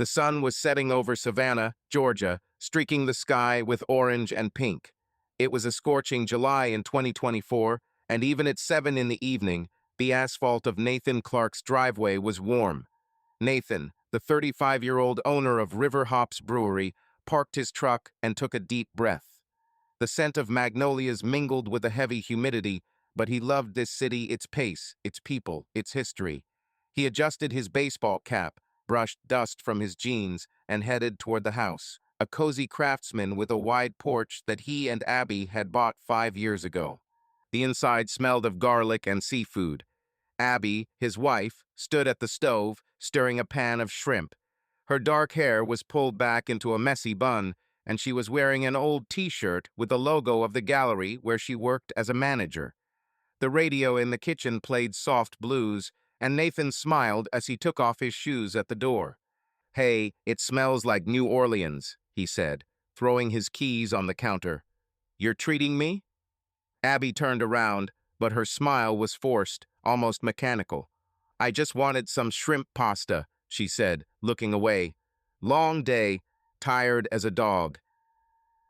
The sun was setting over Savannah, Georgia, streaking the sky with orange and pink. It was a scorching July in 2024, and even at 7 in the evening, the asphalt of Nathan Clark's driveway was warm. Nathan, the 35-year-old owner of River Hops Brewery, parked his truck and took a deep breath. The scent of magnolias mingled with the heavy humidity, but he loved this city, its pace, its people, its history. He adjusted his baseball cap, brushed dust from his jeans, and headed toward the house, a cozy craftsman with a wide porch that he and Abby had bought 5 years ago. The inside smelled of garlic and seafood. Abby, his wife, stood at the stove, stirring a pan of shrimp. Her dark hair was pulled back into a messy bun, and she was wearing an old t-shirt with the logo of the gallery where she worked as a manager. The radio in the kitchen played soft blues, and Nathan smiled as he took off his shoes at the door. "Hey, it smells like New Orleans," he said, throwing his keys on the counter. "You're treating me?" Abby turned around, but her smile was forced, almost mechanical. "I just wanted some shrimp pasta," she said, looking away. "Long day, tired as a dog."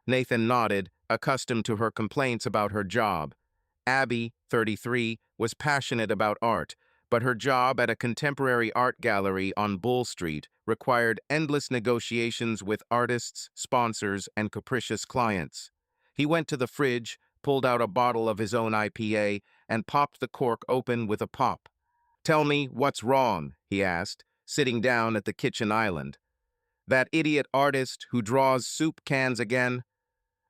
Nathan nodded, accustomed to her complaints about her job. Abby, 33, was passionate about art, but her job at a contemporary art gallery on Bull Street required endless negotiations with artists, sponsors, and capricious clients. He went to the fridge, pulled out a bottle of his own IPA, and popped the cork open with a pop. "Tell me what's wrong," he asked, sitting down at the kitchen island. "That idiot artist who draws soup cans again?"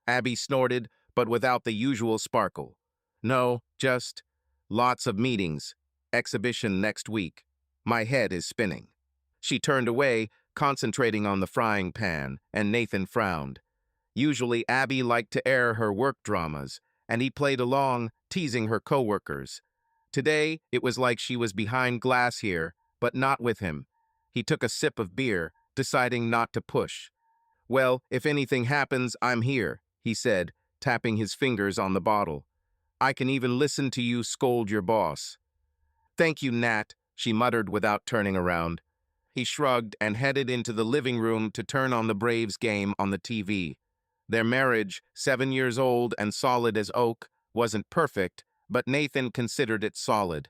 Abby snorted, but without the usual sparkle. "No, just lots of meetings. Exhibition next week. My head is spinning." She turned away, concentrating on the frying pan, and Nathan frowned. Usually Abby liked to air her work dramas, and he played along, teasing her coworkers. Today, it was like she was behind glass here, but not with him. He took a sip of beer, deciding not to push. "Well, if anything happens, I'm here," he said, tapping his fingers on the bottle. "I can even listen to you scold your boss." "Thank you, Nat," she muttered without turning around. He shrugged and headed into the living room to turn on the Braves game on the TV. Their marriage, 7 years old and solid as oak, wasn't perfect, but Nathan considered it solid.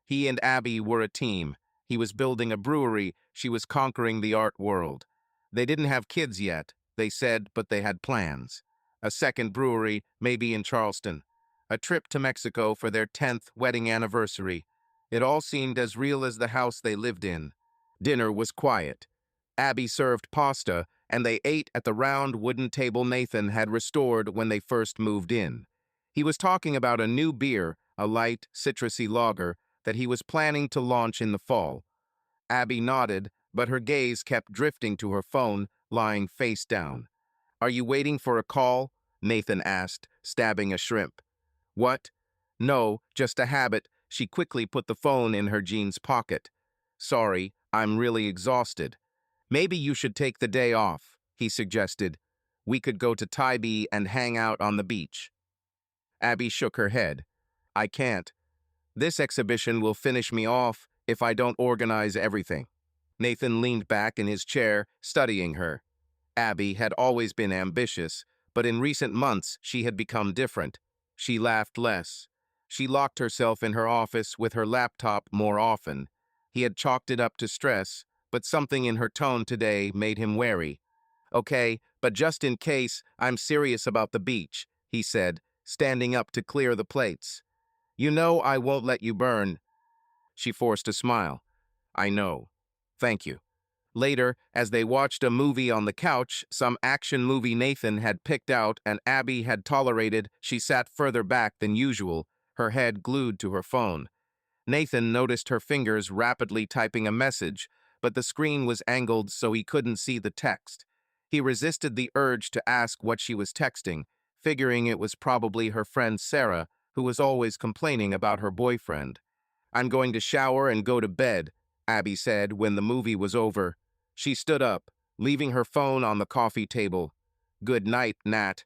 He and Abby were a team. He was building a brewery, she was conquering the art world. They didn't have kids yet, they said, but they had plans. A second brewery, maybe in Charleston. A trip to Mexico for their 10th wedding anniversary. It all seemed as real as the house they lived in. Dinner was quiet. Abby served pasta, and they ate at the round wooden table Nathan had restored when they first moved in. He was talking about a new beer, a light, citrusy lager, that he was planning to launch in the fall. Abby nodded, but her gaze kept drifting to her phone, lying face down. "Are you waiting for a call?" Nathan asked, stabbing a shrimp. "What?" "No, just a habit." She quickly put the phone in her jeans pocket. "Sorry, I'm really exhausted." "Maybe you should take the day off," he suggested. "We could go to Tybee and hang out on the beach." Abby shook her head. "I can't. This exhibition will finish me off if I don't organize everything." Nathan leaned back in his chair, studying her. Abby had always been ambitious, but in recent months she had become different. She laughed less. She locked herself in her office with her laptop more often. He had chalked it up to stress, but something in her tone today made him wary. "Okay, but just in case, I'm serious about the beach," he said, standing up to clear the plates. "You know I won't let you burn." She forced a smile. "I know. Thank you." Later, as they watched a movie on the couch, some action movie Nathan had picked out and Abby had tolerated, she sat further back than usual, her head glued to her phone. Nathan noticed her fingers rapidly typing a message, but the screen was angled so he couldn't see the text. He resisted the urge to ask what she was texting, figuring it was probably her friend Sarah, who was always complaining about her boyfriend. "I'm going to shower and go to bed," Abby said when the movie was over. She stood up, leaving her phone on the coffee table. "Good night, Nat."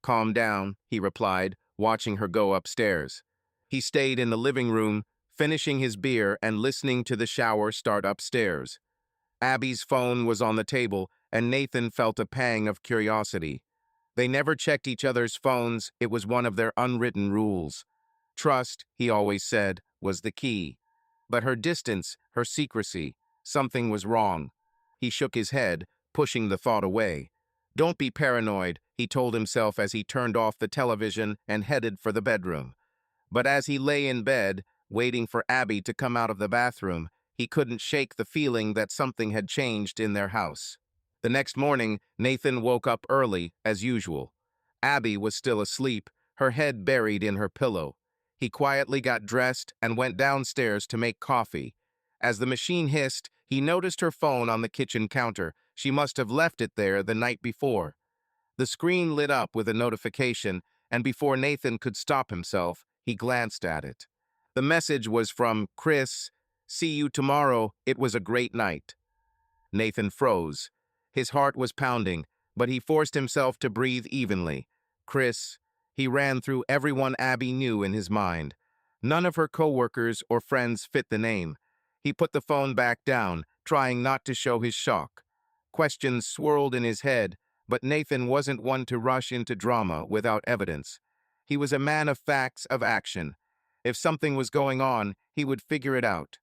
"Calm down," he replied, watching her go upstairs. He stayed in the living room, finishing his beer and listening to the shower start upstairs. Abby's phone was on the table, and Nathan felt a pang of curiosity. They never checked each other's phones. It was one of their unwritten rules. Trust, he always said, was the key. But her distance, her secrecy, something was wrong. He shook his head, pushing the thought away. Don't be paranoid, he told himself as he turned off the television and headed for the bedroom. But as he lay in bed, waiting for Abby to come out of the bathroom, he couldn't shake the feeling that something had changed in their house. The next morning, Nathan woke up early, as usual. Abby was still asleep, her head buried in her pillow. He quietly got dressed and went downstairs to make coffee. As the machine hissed, he noticed her phone on the kitchen counter. She must have left it there the night before. The screen lit up with a notification, and before Nathan could stop himself, he glanced at it. The message was from Chris. See you tomorrow. It was a great night. Nathan froze. His heart was pounding, but he forced himself to breathe evenly. Chris. He ran through everyone Abby knew in his mind. None of her coworkers or friends fit the name. He put the phone back down, trying not to show his shock. Questions swirled in his head, but Nathan wasn't one to rush into drama without evidence. He was a man of facts, of action. If something was going on, he would figure it out.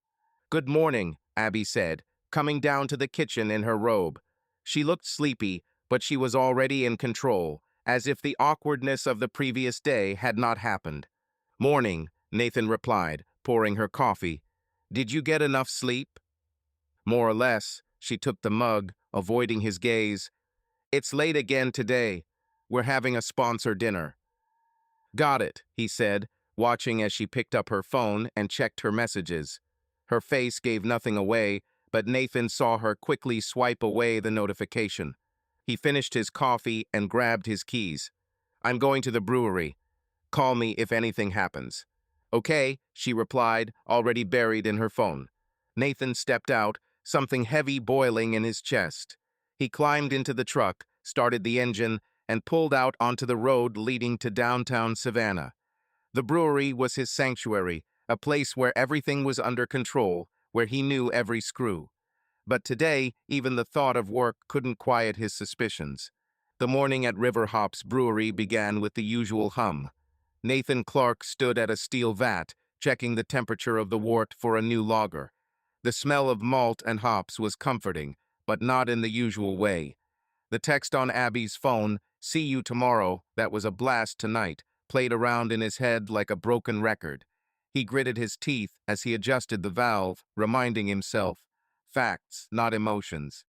Good morning, Abby said, coming down to the kitchen in her robe. She looked sleepy, but she was already in control, as if the awkwardness of the previous day had not happened. Morning, Nathan replied, pouring her coffee. Did you get enough sleep? More or less, she took the mug, avoiding his gaze. It's late again today. We're having a sponsor dinner. Got it, he said, watching as she picked up her phone and checked her messages. Her face gave nothing away, but Nathan saw her quickly swipe away the notification. He finished his coffee and grabbed his keys. I'm going to the brewery. Call me if anything happens. Okay, she replied, already buried in her phone. Nathan stepped out, something heavy boiling in his chest. He climbed into the truck, started the engine, and pulled out onto the road leading to downtown Savannah. The brewery was his sanctuary, a place where everything was under control, where he knew every screw. But today, even the thought of work couldn't quiet his suspicions. The morning at River Hops Brewery began with the usual hum. Nathan Clark stood at a steel vat, checking the temperature of the wort for a new lager. The smell of malt and hops was comforting, but not in the usual way. The text on Abby's phone, "See you tomorrow," that was a blast tonight, played around in his head like a broken record. He gritted his teeth as he adjusted the valve, reminding himself, facts, not emotions.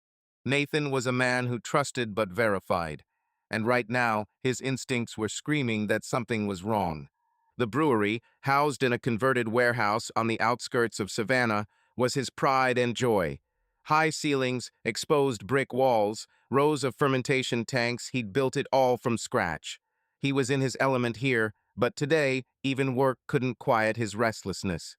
Nathan was a man who trusted but verified, and right now his instincts were screaming that something was wrong. The brewery, housed in a converted warehouse on the outskirts of Savannah, was his pride and joy. High ceilings, exposed brick walls, rows of fermentation tanks, he'd built it all from scratch. He was in his element here, but today, even work couldn't quiet his restlessness.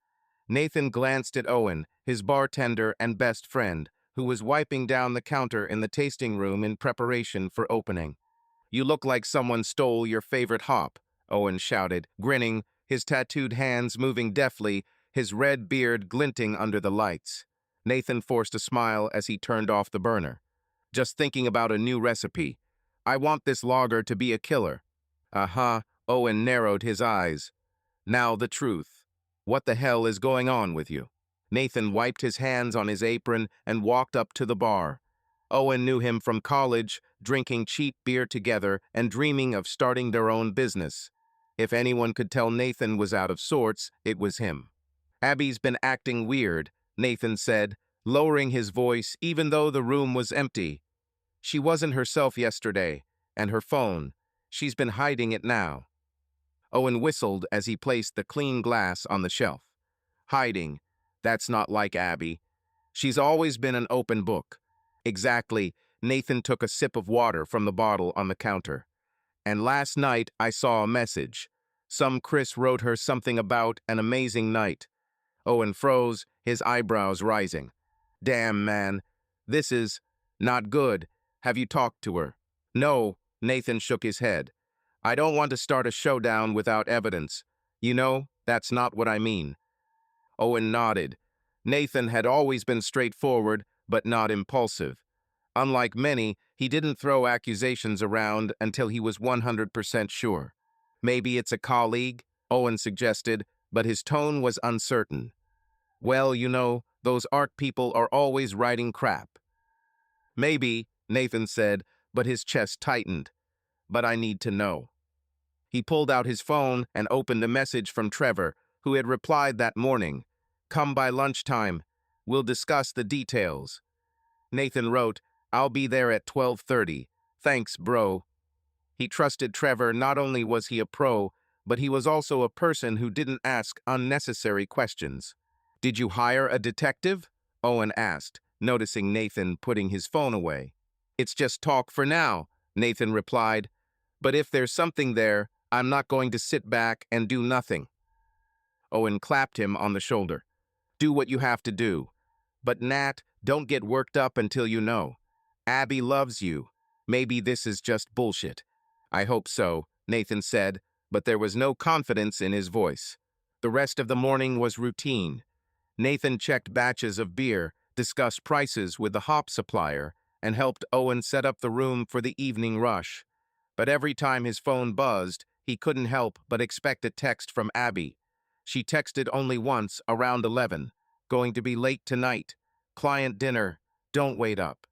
Nathan glanced at Owen, his bartender and best friend, who was wiping down the counter in the tasting room in preparation for opening. You look like someone stole your favorite hop, Owen shouted, grinning, his tattooed hands moving deftly, his red beard glinting under the lights. Nathan forced a smile as he turned off the burner. Just thinking about a new recipe. I want this lager to be a killer. Uh-huh, Owen narrowed his eyes. Now the truth. What the hell is going on with you? Nathan wiped his hands on his apron and walked up to the bar. Owen knew him from college, drinking cheap beer together and dreaming of starting their own business. If anyone could tell Nathan was out of sorts, it was him. Abby's been acting weird, Nathan said, lowering his voice even though the room was empty. She wasn't herself yesterday, and her phone, she's been hiding it now. Owen whistled as he placed the clean glass on the shelf. Hiding, that's not like Abby. She's always been an open book. Exactly, Nathan took a sip of water from the bottle on the counter. And last night I saw a message. Some Chris wrote her something about an amazing night. Owen froze, his eyebrows rising. Damn, man. This is not good. Have you talked to her? No, Nathan shook his head. I don't want to start a showdown without evidence. You know, that's not what I mean. Owen nodded. Nathan had always been straightforward, but not impulsive. Unlike many, he didn't throw accusations around until he was 100% sure. Maybe it's a colleague, Owen suggested, but his tone was uncertain. Well, you know, those art people are always writing crap. Maybe, Nathan said, but his chest tightened. But I need to know. He pulled out his phone and opened a message from Trevor, who had replied that morning. Come by lunchtime. We'll discuss the details. Nathan wrote, I'll be there at 12:30. Thanks, bro. He trusted Trevor. Not only was he a pro, but he was also a person who didn't ask unnecessary questions. Did you hire a detective? Owen asked, noticing Nathan putting his phone away. It's just talk for now, Nathan replied. But if there's something there, I'm not going to sit back and do nothing. Owen clapped him on the shoulder. Do what you have to do. But Nat, don't get worked up until you know. Abby loves you. Maybe this is just bullshit. I hope so, Nathan said, but there was no confidence in his voice. The rest of the morning was routine. Nathan checked batches of beer, discussed prices with the hop supplier, and helped Owen set up the room for the evening rush. But every time his phone buzzed, he couldn't help but expect a text from Abby. She texted only once, around 11. Going to be late tonight. Client dinner. Don't wait up.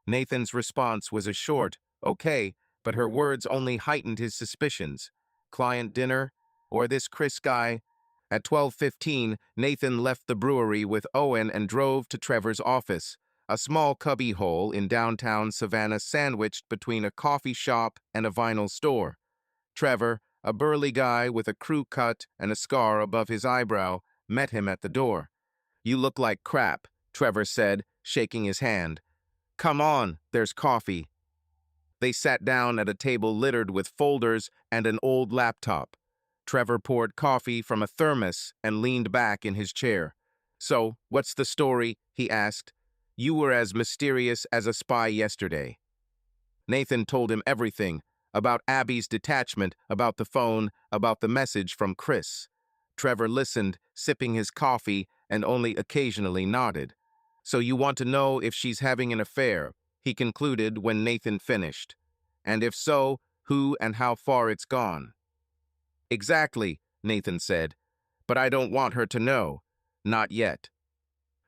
Nathan's response was a short, okay, but her words only heightened his suspicions. Client dinner? Or this Chris guy? At 12:15, Nathan left the brewery with Owen and drove to Trevor's office, a small cubbyhole in downtown Savannah sandwiched between a coffee shop and a vinyl store. Trevor, a burly guy with a crew cut and a scar above his eyebrow, met him at the door. You look like crap, Trevor said, shaking his hand. Come on, there's coffee. They sat down at a table littered with folders and an old laptop. Trevor poured coffee from a thermos and leaned back in his chair. So, what's the story? He asked. You were as mysterious as a spy yesterday. Nathan told him everything, about Abby's detachment, about the phone, about the message from Chris. Trevor listened, sipping his coffee, and only occasionally nodded. So you want to know if she's having an affair, he concluded when Nathan finished. And if so, who and how far it's gone. Exactly, Nathan said, but I don't want her to know. Not yet.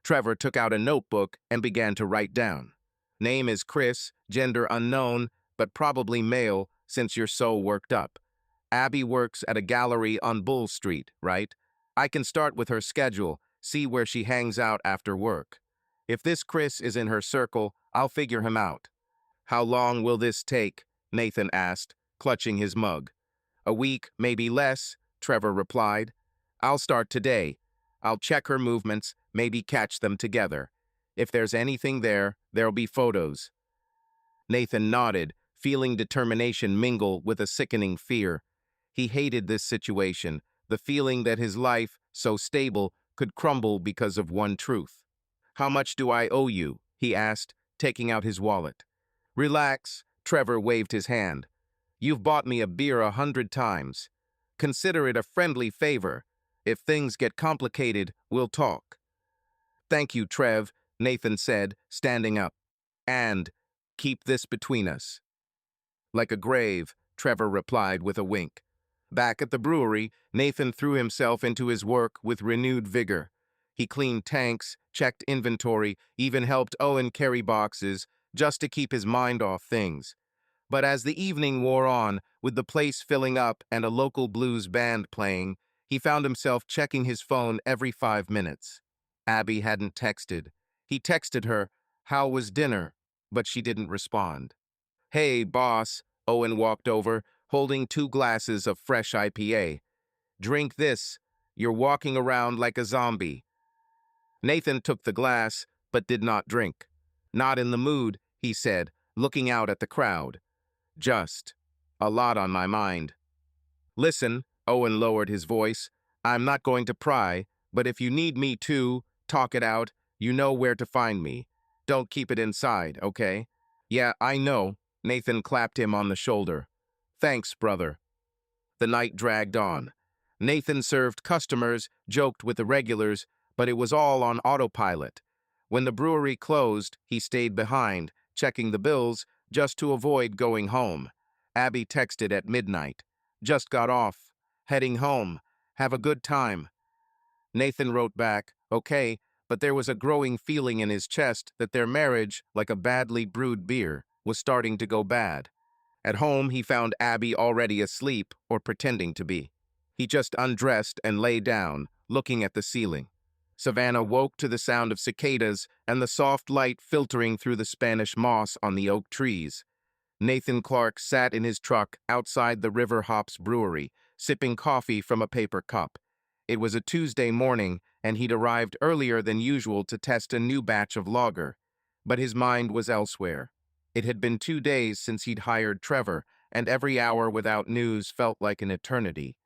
Trevor took out a notebook and began to write down. Name is Chris, gender unknown, but probably male since you're so worked up. Abby works at a gallery on Bull Street, right? I can start with her schedule, see where she hangs out after work. If this Chris is in her circle, I'll figure him out. How long will this take? Nathan asked, clutching his mug. A week, maybe less, Trevor replied. I'll start today. I'll check her movements, maybe catch them together. If there's anything there, there'll be photos. Nathan nodded, feeling determination mingle with a sickening fear. He hated this situation, the feeling that his life, so stable, could crumble because of one truth. How much do I owe you? He asked, taking out his wallet. Relax, Trevor waved his hand. You've bought me a beer 100 times. Consider it a friendly favor. If things get complicated, we'll talk. Thank you, Trev, Nathan said, standing up. And keep this between us. Like a grave, Trevor replied with a wink. Back at the brewery, Nathan threw himself into his work with renewed vigor. He cleaned tanks, checked inventory, even helped Owen carry boxes, just to keep his mind off things. But as the evening wore on, with the place filling up and a local blues band playing, he found himself checking his phone every 5 minutes. Abby hadn't texted. He texted her, "How was dinner?" But she didn't respond. Hey, boss, Owen walked over, holding 2 glasses of fresh IPA. Drink this. You're walking around like a zombie. Nathan took the glass, but did not drink. Not in the mood, he said, looking out at the crowd. Just a lot on my mind. Listen, Owen lowered his voice. I'm not going to pry, but if you need me to talk it out, you know where to find me. Don't keep it inside, okay? Yeah, I know. Nathan clapped him on the shoulder. Thanks, brother. The night dragged on. Nathan served customers, joked with the regulars, but it was all on autopilot. When the brewery closed, he stayed behind, checking the bills, just to avoid going home. Abby texted at midnight. Just got off. Heading home. Have a good time. Nathan wrote back, okay, but there was a growing feeling in his chest that their marriage, like a badly brewed beer, was starting to go bad. At home, he found Abby already asleep or pretending to be. He just undressed and lay down, looking at the ceiling. Savannah woke to the sound of cicadas and the soft light filtering through the Spanish moss on the oak trees. Nathan Clark sat in his truck outside the River Hops Brewery, sipping coffee from a paper cup. It was a Tuesday morning, and he'd arrived earlier than usual to test a new batch of lager. But his mind was elsewhere. It had been 2 days since he'd hired Trevor, and every hour without news felt like an eternity.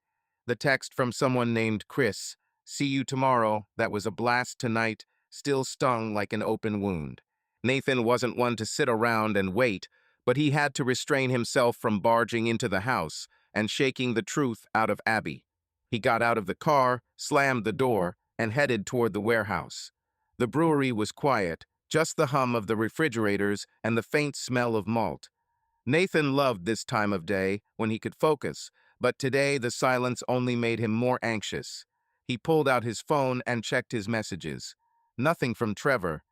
The text from someone named Chris, "See you tomorrow," that was a blast tonight, still stung like an open wound. Nathan wasn't one to sit around and wait, but he had to restrain himself from barging into the house and shaking the truth out of Abby. He got out of the car, slammed the door, and headed toward the warehouse. The brewery was quiet, just the hum of the refrigerators and the faint smell of malt. Nathan loved this time of day when he could focus, but today the silence only made him more anxious. He pulled out his phone and checked his messages. Nothing from Trevor.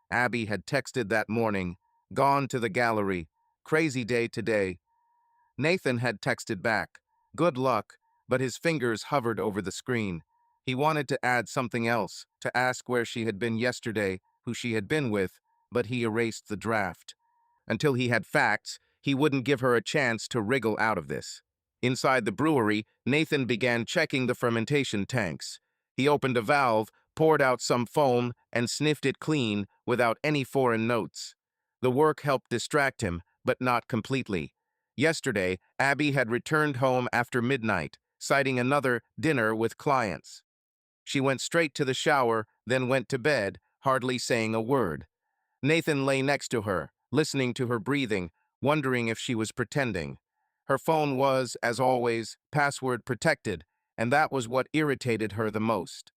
Abby had texted that morning, "Gone to the gallery. Crazy day today." Nathan had texted back, "Good luck," but his fingers hovered over the screen. He wanted to add something else, to ask where she had been yesterday, who she had been with, but he erased the draft. Until he had facts, he wouldn't give her a chance to wriggle out of this. Inside the brewery, Nathan began checking the fermentation tanks. He opened a valve, poured out some foam, and sniffed it clean without any foreign notes. The work helped distract him, but not completely. Yesterday, Abby had returned home after midnight, citing another dinner with clients. She went straight to the shower, then went to bed, hardly saying a word. Nathan lay next to her, listening to her breathing, wondering if she was pretending. Her phone was, as always, password protected, and that was what irritated her the most.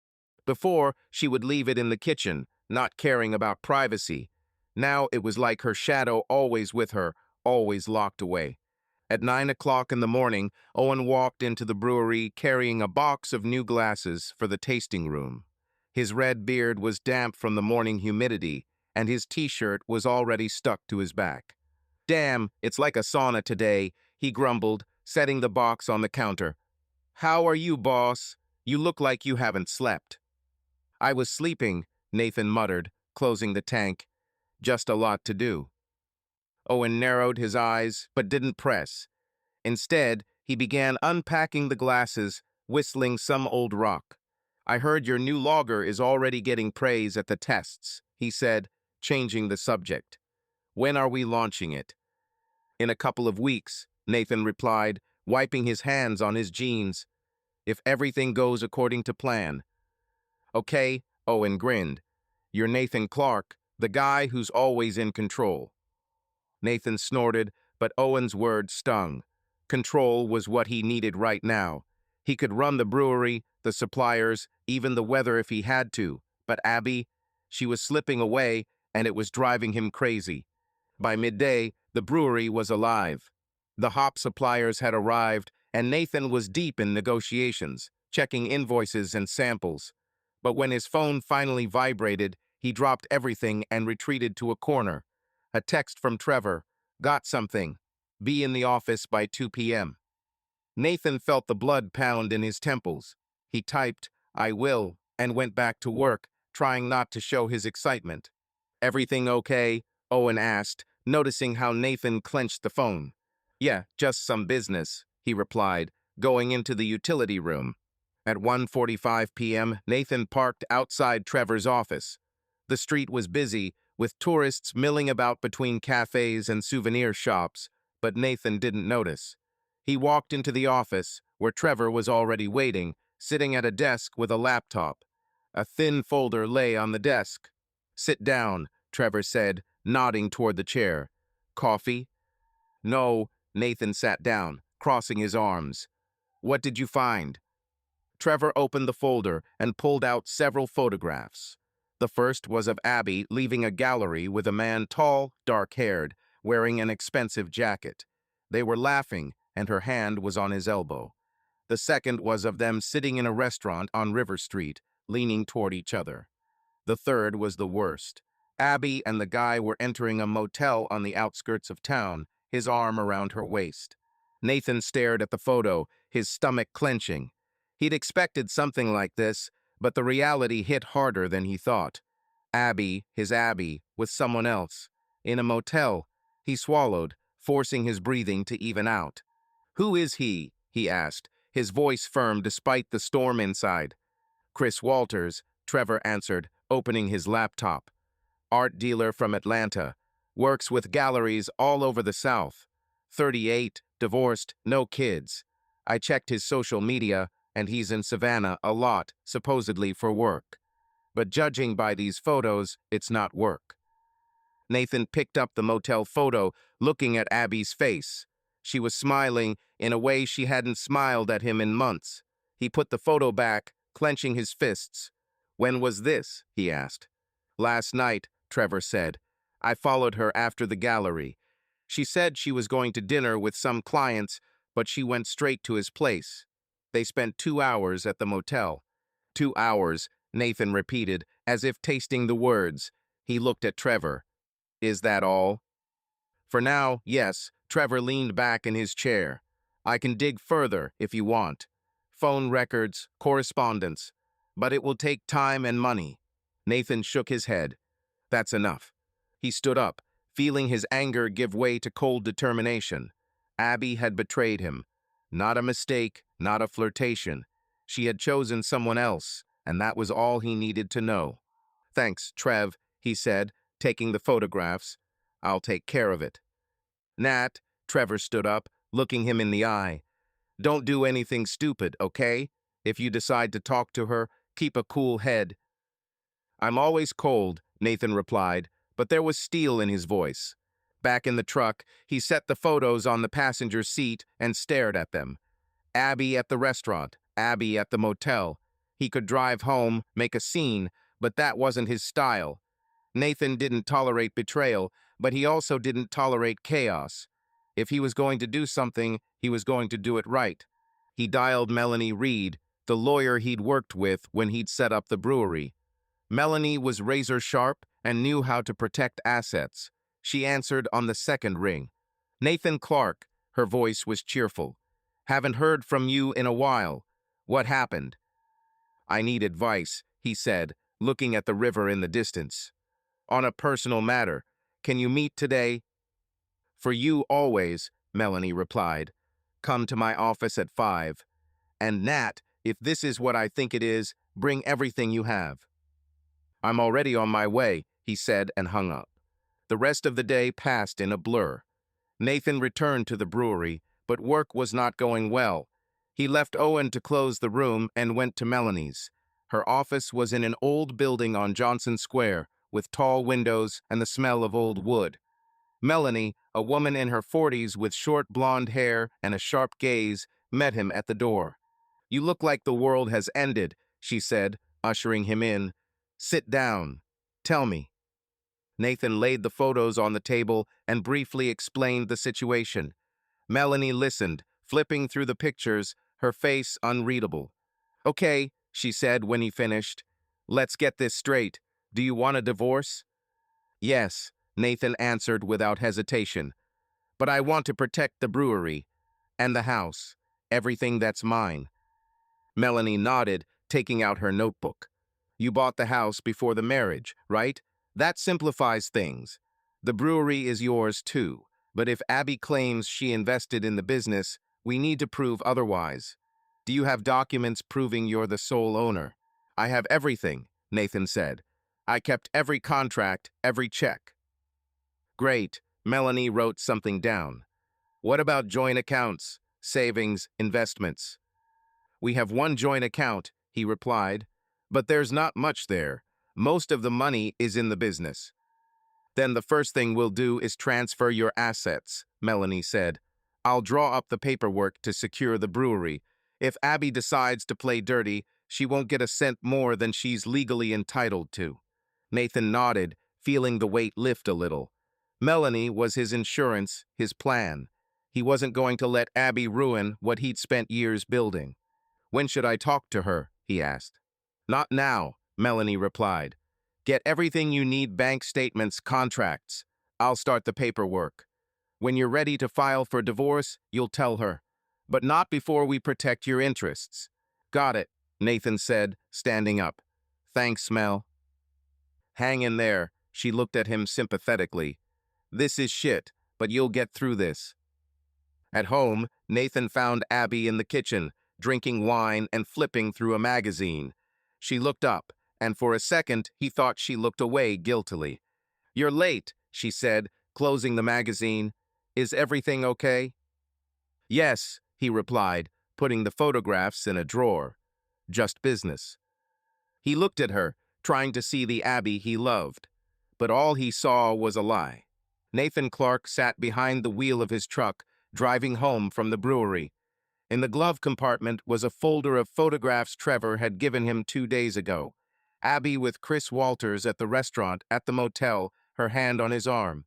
Before, she would leave it in the kitchen, not caring about privacy. Now it was like her shadow always with her, always locked away. At 9 o'clock in the morning, Owen walked into the brewery carrying a box of new glasses for the tasting room. His red beard was damp from the morning humidity, and his t-shirt was already stuck to his back. "Damn, it's like a sauna today," he grumbled, setting the box on the counter. "How are you, boss? You look like you haven't slept." "I was sleeping," Nathan muttered, closing the tank. "Just a lot to do." Owen narrowed his eyes, but didn't press. Instead, he began unpacking the glasses, whistling some old rock. "I heard your new lager is already getting praise at the tests," he said, changing the subject. "When are we launching it?" "In a couple of weeks," Nathan replied, wiping his hands on his jeans. "If everything goes according to plan." "Okay," Owen grinned. "You're Nathan Clark, the guy who's always in control." Nathan snorted, but Owen's words stung. Control was what he needed right now. He could run the brewery, the suppliers, even the weather if he had to. But Abby, she was slipping away, and it was driving him crazy. By midday, the brewery was alive. The hop suppliers had arrived, and Nathan was deep in negotiations, checking invoices and samples. But when his phone finally vibrated, he dropped everything and retreated to a corner. A text from Trevor. "Got something. Be in the office by 2 p.m. Nathan felt the blood pound in his temples. He typed, "I will," and went back to work, trying not to show his excitement. "Everything okay?" Owen asked, noticing how Nathan clenched the phone. "Yeah, just some business," he replied, going into the utility room. At 1:45 p.m., Nathan parked outside Trevor's office. The street was busy, with tourists milling about between cafes and souvenir shops, but Nathan didn't notice. He walked into the office, where Trevor was already waiting, sitting at a desk with a laptop. A thin folder lay on the desk. "Sit down," Trevor said, nodding toward the chair. "Coffee?" "No," Nathan sat down, crossing his arms. "What did you find?" Trevor opened the folder and pulled out several photographs. The first was of Abby leaving a gallery with a man tall, dark-haired, wearing an expensive jacket. They were laughing, and her hand was on his elbow. The second was of them sitting in a restaurant on River Street, leaning toward each other. The third was the worst. Abby and the guy were entering a motel on the outskirts of town, his arm around her waist. Nathan stared at the photo, his stomach clenching. He'd expected something like this, but the reality hit harder than he thought. Abby, his Abby, with someone else. In a motel. He swallowed, forcing his breathing to even out. "Who is he?" he asked, his voice firm despite the storm inside. "Chris Walters," Trevor answered, opening his laptop. "Art dealer from Atlanta. Works with galleries all over the South. 38, divorced, no kids. I checked his social media, and he's in Savannah a lot, supposedly for work. But judging by these photos, it's not work." Nathan picked up the motel photo, looking at Abby's face. She was smiling in a way she hadn't smiled at him in months. He put the photo back, clenching his fists. "When was this?" he asked. "Last night," Trevor said. "I followed her after the gallery. She said she was going to dinner with some clients, but she went straight to his place. They spent 2 hours at the motel." 2 hours, Nathan repeated, as if tasting the words. He looked at Trevor. "Is that all?" "For now, yes." Trevor leaned back in his chair. "I can dig further if you want. Phone records, correspondence. But it will take time and money." Nathan shook his head. "That's enough." He stood up, feeling his anger give way to cold determination. Abby had betrayed him. Not a mistake, not a flirtation. She had chosen someone else, and that was all he needed to know. "Thanks, Trev," he said, taking the photographs. "I'll take care of it." "Nat," Trevor stood up, looking him in the eye. "Don't do anything stupid, okay? If you decide to talk to her, keep a cool head." "I'm always cold," Nathan replied, but there was steel in his voice. Back in the truck, he set the photos on the passenger seat and stared at them. Abby at the restaurant, Abby at the motel. He could drive home, make a scene, but that wasn't his style. Nathan didn't tolerate betrayal, but he also didn't tolerate chaos. If he was going to do something, he was going to do it right. He dialed Melanie Reed, the lawyer he'd worked with when he'd set up the brewery. Melanie was razor sharp and knew how to protect assets. She answered on the second ring. "Nathan Clark," her voice was cheerful. "Haven't heard from you in a while. What happened?" "I need advice," he said, looking at the river in the distance. "On a personal matter. Can you meet today?" "For you always," Melanie replied. "Come to my office at 5. And Nat, if this is what I think it is, bring everything you have." "I'm already on my way," he said and hung up. The rest of the day passed in a blur. Nathan returned to the brewery, but work was not going well. He left Owen to close the room and went to Melanie's. Her office was in an old building on Johnson Square, with tall windows and the smell of old wood. Melanie, a woman in her 40s with short blonde hair and a sharp gaze, met him at the door. "You look like the world has ended," she said, ushering him in. "Sit down. Tell me." Nathan laid the photos on the table and briefly explained the situation. Melanie listened, flipping through the pictures, her face unreadable. "Okay," she said when he finished. "Let's get this straight. Do you want a divorce?" "Yes," Nathan answered without hesitation. "But I want to protect the brewery and the house, everything that's mine." Melanie nodded, taking out her notebook. "You bought the house before the marriage, right? That simplifies things. The brewery is yours too, but if Abby claims she invested in the business, we need to prove otherwise. Do you have documents proving you're the sole owner?" "I have everything," Nathan said. "I kept every contract, every check." "Great," Melanie wrote something down. "What about joint accounts, savings, investments?" "We have one joint account," he replied, "but there's not much there. Most of the money is in the business." "Then the first thing we'll do is transfer your assets," Melanie said. "I'll draw up the paperwork to secure the brewery. If Abby decides to play dirty, she won't get a cent more than she's legally entitled to." Nathan nodded, feeling the weight lift a little. Melanie was his insurance, his plan. He wasn't going to let Abby ruin what he'd spent years building. "When should I talk to her?" he asked. "Not now," Melanie replied. "Get everything you need, bank statements, contracts. I'll start the paperwork. When you're ready to file for divorce, you'll tell her. But not before we protect your interests." "Got it," Nathan said, standing up. "Thanks, Mel." "Hang in there," she looked at him sympathetically. "This is shit, but you'll get through this." At home, Nathan found Abby in the kitchen, drinking wine and flipping through a magazine. She looked up, and for a second he thought she looked away guiltily. "You're late," she said, closing the magazine. "Is everything okay?" "Yes," he replied, putting the photographs in a drawer. "Just business." He looked at her, trying to see the Abby he loved. But all he saw was a lie. Nathan Clark sat behind the wheel of his truck, driving home from the brewery. In the glove compartment was a folder of photographs Trevor had given him 2 days ago. Abby with Chris Walters at the restaurant, at the motel, her hand on his arm.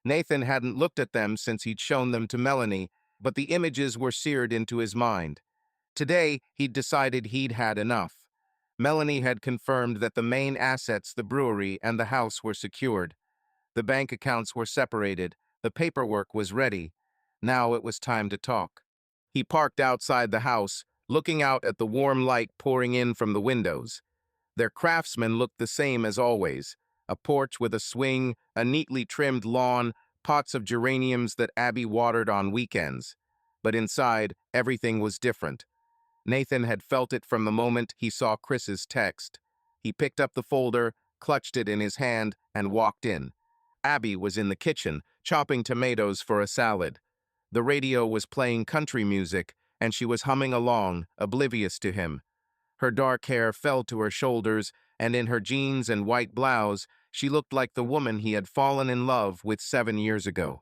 Nathan hadn't looked at them since he'd shown them to Melanie, but the images were seared into his mind. Today, he'd decided he'd had enough. Melanie had confirmed that the main assets, the brewery and the house, were secured. The bank accounts were separated. The paperwork was ready. Now it was time to talk. He parked outside the house, looking out at the warm light pouring in from the windows. Their craftsman looked the same as always. A porch with a swing, a neatly trimmed lawn, pots of geraniums that Abby watered on weekends. But inside, everything was different. Nathan had felt it from the moment he saw Chris's text. He picked up the folder, clutched it in his hand, and walked in. Abby was in the kitchen, chopping tomatoes for a salad. The radio was playing country music, and she was humming along, oblivious to him. Her dark hair fell to her shoulders, and in her jeans and white blouse, she looked like the woman he had fallen in love with 7 years ago.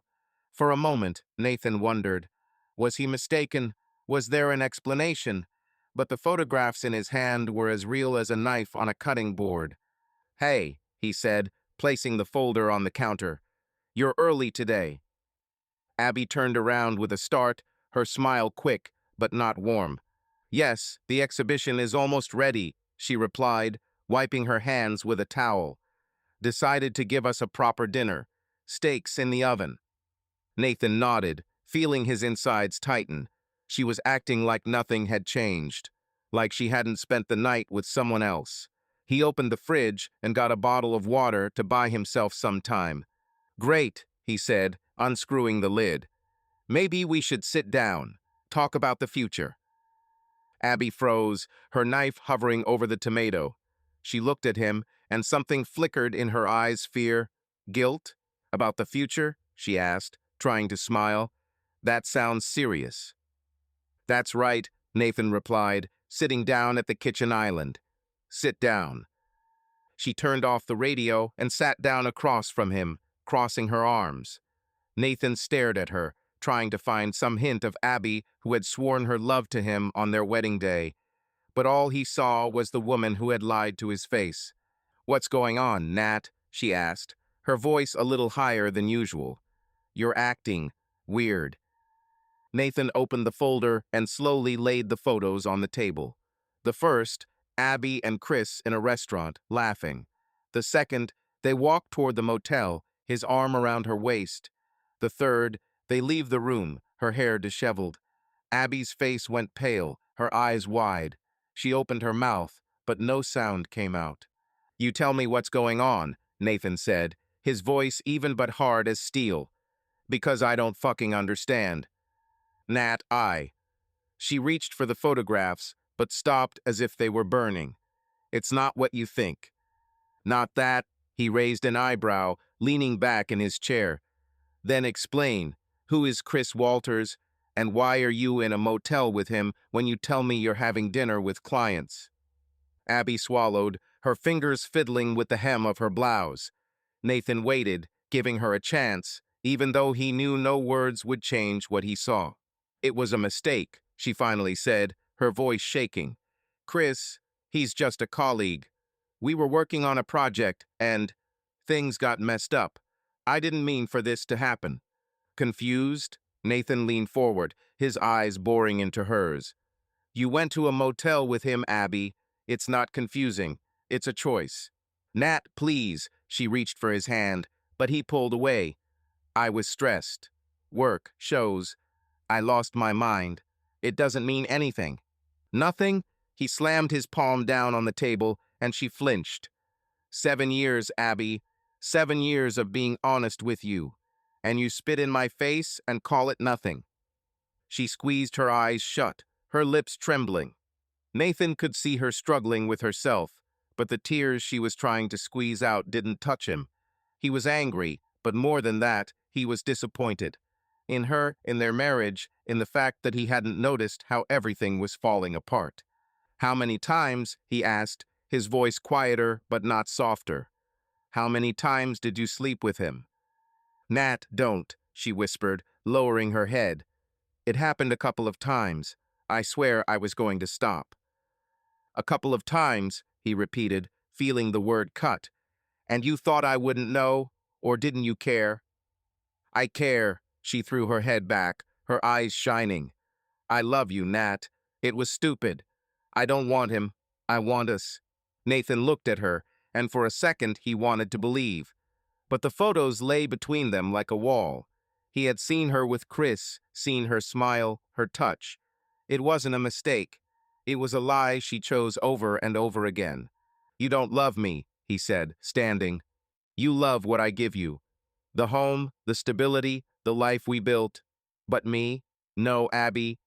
For a moment, Nathan wondered. Was he mistaken? Was there an explanation? But the photographs in his hand were as real as a knife on a cutting board. "Hey," he said, placing the folder on the counter. "You're early today." Abby turned around with a start, her smile quick, but not warm. "Yes, the exhibition is almost ready," she replied, wiping her hands with a towel. "Decided to give us a proper dinner. Steaks in the oven." Nathan nodded, feeling his insides tighten. She was acting like nothing had changed, like she hadn't spent the night with someone else. He opened the fridge and got a bottle of water to buy himself some time. "Great," he said, unscrewing the lid. "Maybe we should sit down, talk about the future." Abby froze, her knife hovering over the tomato. She looked at him, and something flickered in her eyes. Fear? Guilt? About the future? She asked, trying to smile. "That sounds serious." "That's right," Nathan replied, sitting down at the kitchen island. "Sit down." She turned off the radio and sat down across from him, crossing her arms. Nathan stared at her, trying to find some hint of Abby, who had sworn her love to him on their wedding day. But all he saw was the woman who had lied to his face. "What's going on, Nat?" she asked, her voice a little higher than usual. "You're acting weird." Nathan opened the folder and slowly laid the photos on the table. The first, Abby and Chris in a restaurant, laughing. The second, they walk toward the motel, his arm around her waist. The third, they leave the room, her hair disheveled. Abby's face went pale, her eyes wide. She opened her mouth, but no sound came out. "You tell me what's going on," Nathan said, his voice even but hard as steel. "Because I don't fucking understand." "Nat, She reached for the photographs, but stopped as if they were burning. "It's not what you think." "Not that?" He raised an eyebrow, leaning back in his chair. "Then explain. Who is Chris Walters, and why are you in a motel with him when you tell me you're having dinner with clients?" Abby swallowed, her fingers fiddling with the hem of her blouse. Nathan waited, giving her a chance, even though he knew no words would change what he saw. "It was a mistake," she finally said, her voice shaking. "Chris, he's just a colleague." We were working on a project, and things got messed up. I didn't mean for this to happen. Confused, Nathan leaned forward, his eyes boring into hers. You went to a motel with him, Abby. It's not confusing. It's a choice. Nat, please. She reached for his hand, but he pulled away. I was stressed. Work, shows. I lost my mind. It doesn't mean anything. Nothing? He slammed his palm down on the table, and she flinched. 7 years, Abby. 7 years of being honest with you. And you spit in my face and call it nothing. She squeezed her eyes shut, her lips trembling. Nathan could see her struggling with herself, but the tears she was trying to squeeze out didn't touch him. He was angry, but more than that, he was disappointed. In her, in their marriage, in the fact that he hadn't noticed how everything was falling apart. How many times, he asked, his voice quieter but not softer. How many times did you sleep with him? Nat, don't, she whispered, lowering her head. It happened a couple of times. I swear I was going to stop. A couple of times, he repeated, feeling the word cut. And you thought I wouldn't know? Or didn't you care? I care, she threw her head back, her eyes shining. I love you, Nat. It was stupid. I don't want him. I want us. Nathan looked at her, and for a second he wanted to believe. But the photos lay between them like a wall. He had seen her with Chris, seen her smile, her touch. It wasn't a mistake. It was a lie she chose over and over again. You don't love me, he said, standing. You love what I give you. The home, the stability, the life we built. But me? No, Abby.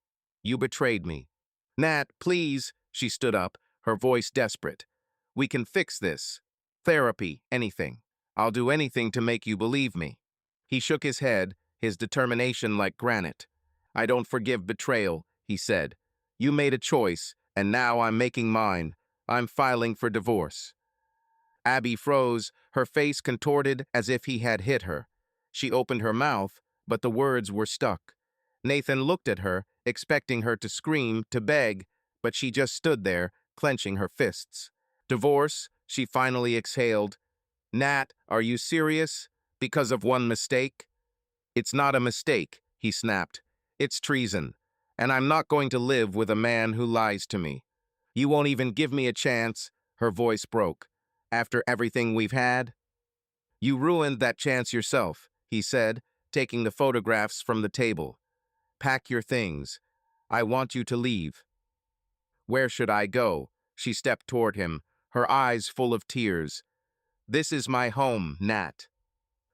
You betrayed me. Nat, please, she stood up, her voice desperate. We can fix this. Therapy, anything. I'll do anything to make you believe me. He shook his head, his determination like granite. I don't forgive betrayal, he said. You made a choice, and now I'm making mine. I'm filing for divorce. Abby froze, her face contorted as if he had hit her. She opened her mouth, but the words were stuck. Nathan looked at her, expecting her to scream, to beg, but she just stood there, clenching her fists. Divorce, she finally exhaled. Nat, are you serious? Because of one mistake? It's not a mistake, he snapped. It's treason. And I'm not going to live with a man who lies to me. You won't even give me a chance, her voice broke. After everything we've had? You ruined that chance yourself, he said, taking the photographs from the table. Pack your things. I want you to leave. Where should I go? She stepped toward him, her eyes full of tears. This is my home, Nat.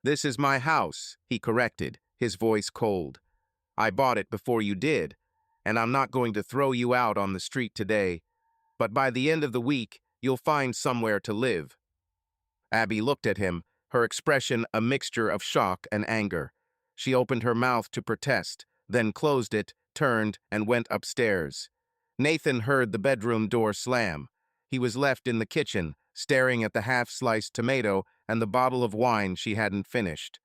This is my house, he corrected, his voice cold. I bought it before you did, and I'm not going to throw you out on the street today. But by the end of the week, you'll find somewhere to live. Abby looked at him, her expression a mixture of shock and anger. She opened her mouth to protest, then closed it, turned, and went upstairs. Nathan heard the bedroom door slam. He was left in the kitchen, staring at the half-sliced tomato and the bottle of wine she hadn't finished.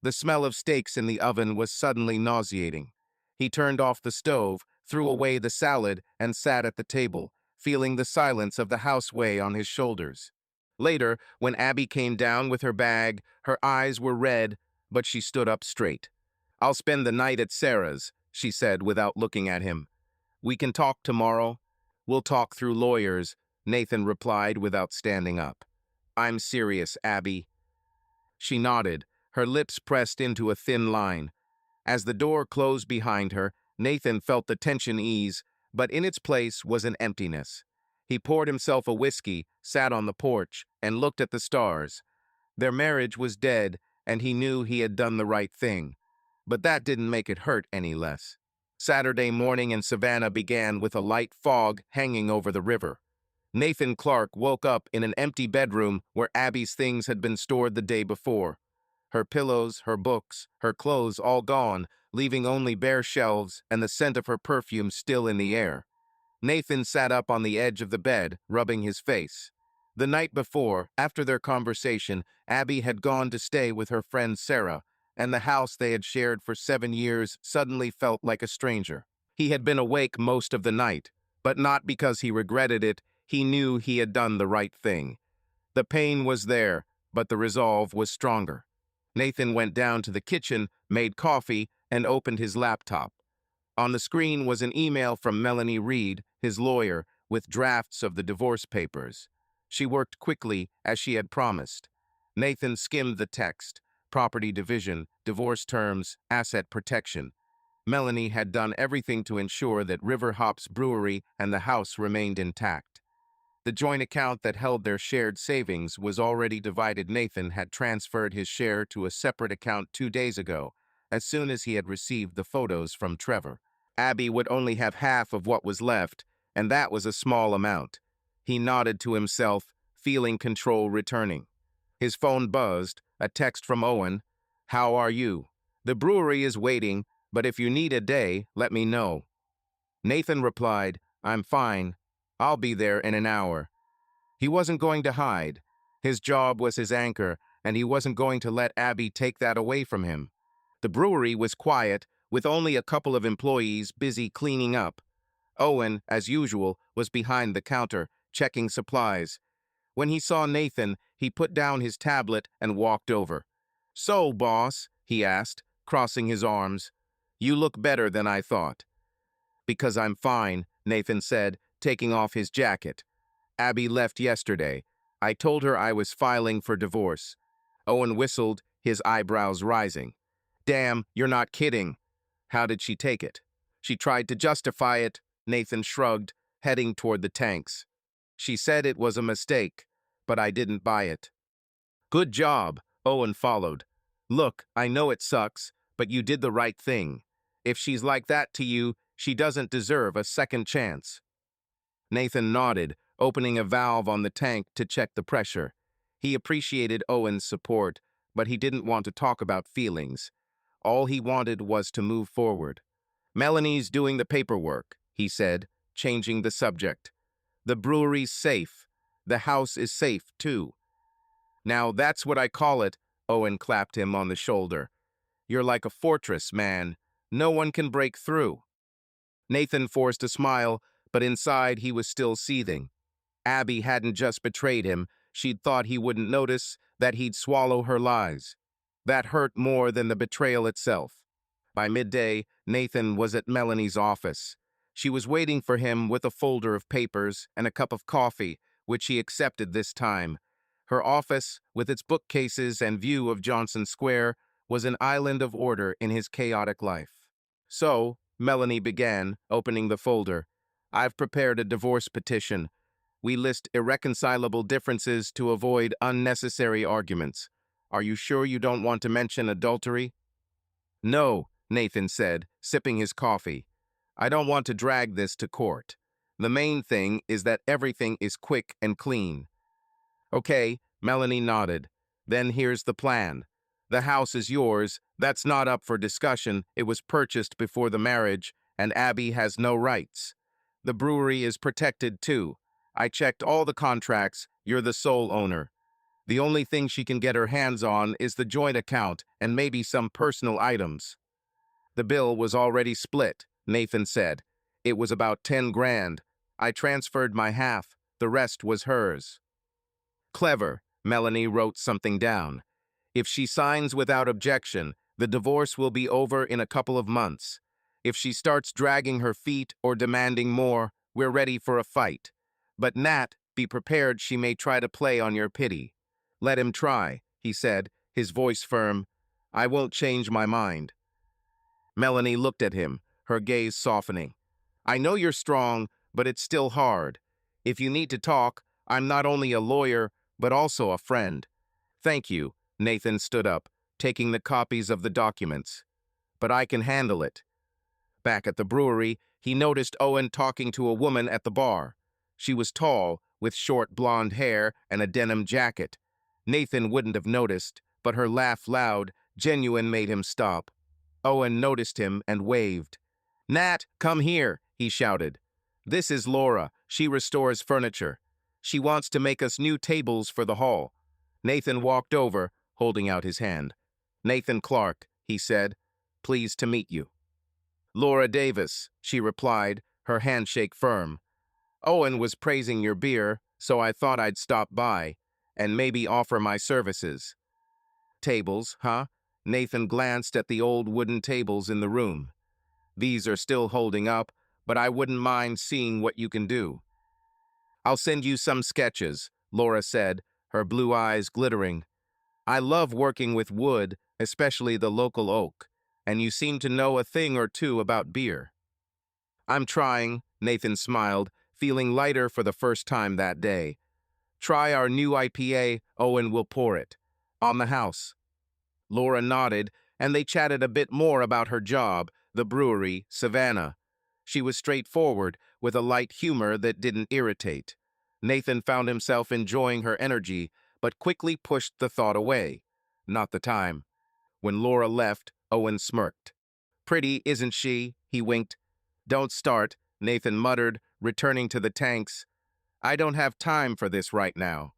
The smell of steaks in the oven was suddenly nauseating. He turned off the stove, threw away the salad, and sat at the table, feeling the silence of the house weigh on his shoulders. Later, when Abby came down with her bag, her eyes were red, but she stood up straight. I'll spend the night at Sarah's, she said without looking at him. We can talk tomorrow. We'll talk through lawyers, Nathan replied without standing up. I'm serious, Abby. She nodded, her lips pressed into a thin line. As the door closed behind her, Nathan felt the tension ease, but in its place was an emptiness. He poured himself a whiskey, sat on the porch, and looked at the stars. Their marriage was dead, and he knew he had done the right thing. But that didn't make it hurt any less. Saturday morning in Savannah began with a light fog hanging over the river. Nathan Clark woke up in an empty bedroom where Abby's things had been stored the day before. Her pillows, her books, her clothes all gone, leaving only bare shelves and the scent of her perfume still in the air. Nathan sat up on the edge of the bed, rubbing his face. The night before, after their conversation, Abby had gone to stay with her friend Sarah, and the house they had shared for 7 years suddenly felt like a stranger. He had been awake most of the night, but not because he regretted it. He knew he had done the right thing. The pain was there, but the resolve was stronger. Nathan went down to the kitchen, made coffee, and opened his laptop. On the screen was an email from Melanie Reed, his lawyer, with drafts of the divorce papers. She worked quickly, as she had promised. Nathan skimmed the text: property division, divorce terms, asset protection. Melanie had done everything to ensure that River Hops Brewery and the house remained intact. The joint account that held their shared savings was already divided. Nathan had transferred his share to a separate account 2 days ago, as soon as he had received the photos from Trevor. Abby would only have half of what was left, and that was a small amount. He nodded to himself, feeling control returning. His phone buzzed, a text from Owen. "How are you? The brewery is waiting, but if you need a day, let me know." Nathan replied, "I'm fine. I'll be there in an hour." He wasn't going to hide. His job was his anchor, and he wasn't going to let Abby take that away from him. The brewery was quiet, with only a couple of employees busy cleaning up. Owen, as usual, was behind the counter, checking supplies. When he saw Nathan, he put down his tablet and walked over. "So, boss," he asked, crossing his arms, "you look better than I thought." "Because I'm fine," Nathan said, taking off his jacket. "Abby left yesterday. I told her I was filing for divorce." Owen whistled, his eyebrows rising. "Damn, you're not kidding." "How did she take it?" "She tried to justify it," Nathan shrugged, heading toward the tanks. "She said it was a mistake, but I didn't buy it." "Good job," Owen followed. "Look, I know it sucks, but you did the right thing. If she's like that to you, she doesn't deserve a second chance." Nathan nodded, opening a valve on the tank to check the pressure. He appreciated Owen's support, but he didn't want to talk about feelings. All he wanted was to move forward. "Melanie's doing the paperwork," he said, changing the subject. "The brewery's safe. The house is safe, too." "Now that's what I call it," Owen clapped him on the shoulder. "You're like a fortress, man. No one can break through." Nathan forced a smile, but inside he was still seething. Abby hadn't just betrayed him. She'd thought he wouldn't notice, that he'd swallow her lies. That hurt more than the betrayal itself. By midday, Nathan was at Melanie's office. She was waiting for him with a folder of papers and a cup of coffee, which he accepted this time. Her office, with its bookcases and view of Johnson Square, was an island of order in his chaotic life. "So," Melanie began, opening the folder, "I've prepared a divorce petition. We list irreconcilable differences to avoid unnecessary arguments. Are you sure you don't want to mention adultery?" "No," Nathan said, sipping his coffee. "I don't want to drag this to court. The main thing is that everything is quick and clean." "Okay," Melanie nodded. "Then here's the plan. The house is yours. That's not up for discussion. It was purchased before the marriage, and Abby has no rights. The brewery is protected, too. I checked all the contracts. You're the sole owner. The only thing she can get her hands on is the joint account and maybe some personal items." "The bill was already split," Nathan said. "It was about 10 grand. I transferred my half. The rest was hers." "Clever," Melanie wrote something down. "If she signs without objection, the divorce will be over in a couple of months. If she starts dragging her feet or demanding more, we're ready for a fight. But Nat, be prepared, she may try to play on your pity." "Let him try," he said, his voice firm. "I won't change my mind." Melanie looked at him, her gaze softening. "I know you're strong, but it's still hard. If you need to talk, I'm not only a lawyer, but also a friend." "Thank you," Nathan stood up, taking the copies of the documents. "But I can handle it." Back at the brewery, he noticed Owen talking to a woman at the bar. She was tall, with short blonde hair and a denim jacket. Nathan wouldn't have noticed, but her laugh, loud, genuine, made him stop. Owen noticed him and waved. "Nat, come here," he shouted. "This is Laura. She restores furniture. She wants to make us new tables for the hall." Nathan walked over, holding out his hand. "Nathan Clark," he said. "Pleased to meet you." "Laura Davis," she replied, her handshake firm. "Owen was praising your beer, so I thought I'd stop by. and maybe offer my services. Tables, huh? Nathan glanced at the old wooden tables in the room. These are still holding up, but I wouldn't mind seeing what you can do. I'll send you some sketches, Laura said, her blue eyes glittering. I love working with wood, especially the local oak, and you seem to know a thing or two about beer. I'm trying, Nathan smiled, feeling lighter for the first time that day. Try our new IPA, Owen will pour it. On the house. Laura nodded, and they chatted a bit more about her job, the brewery, Savannah. She was straightforward, with a light humor that didn't irritate. Nathan found himself enjoying her energy, but quickly pushed the thought away. Not the time. When Laura left, Owen smirked. Pretty, isn't she? He winked. Don't start, Nathan muttered, returning to the tanks. I don't have time for this right now.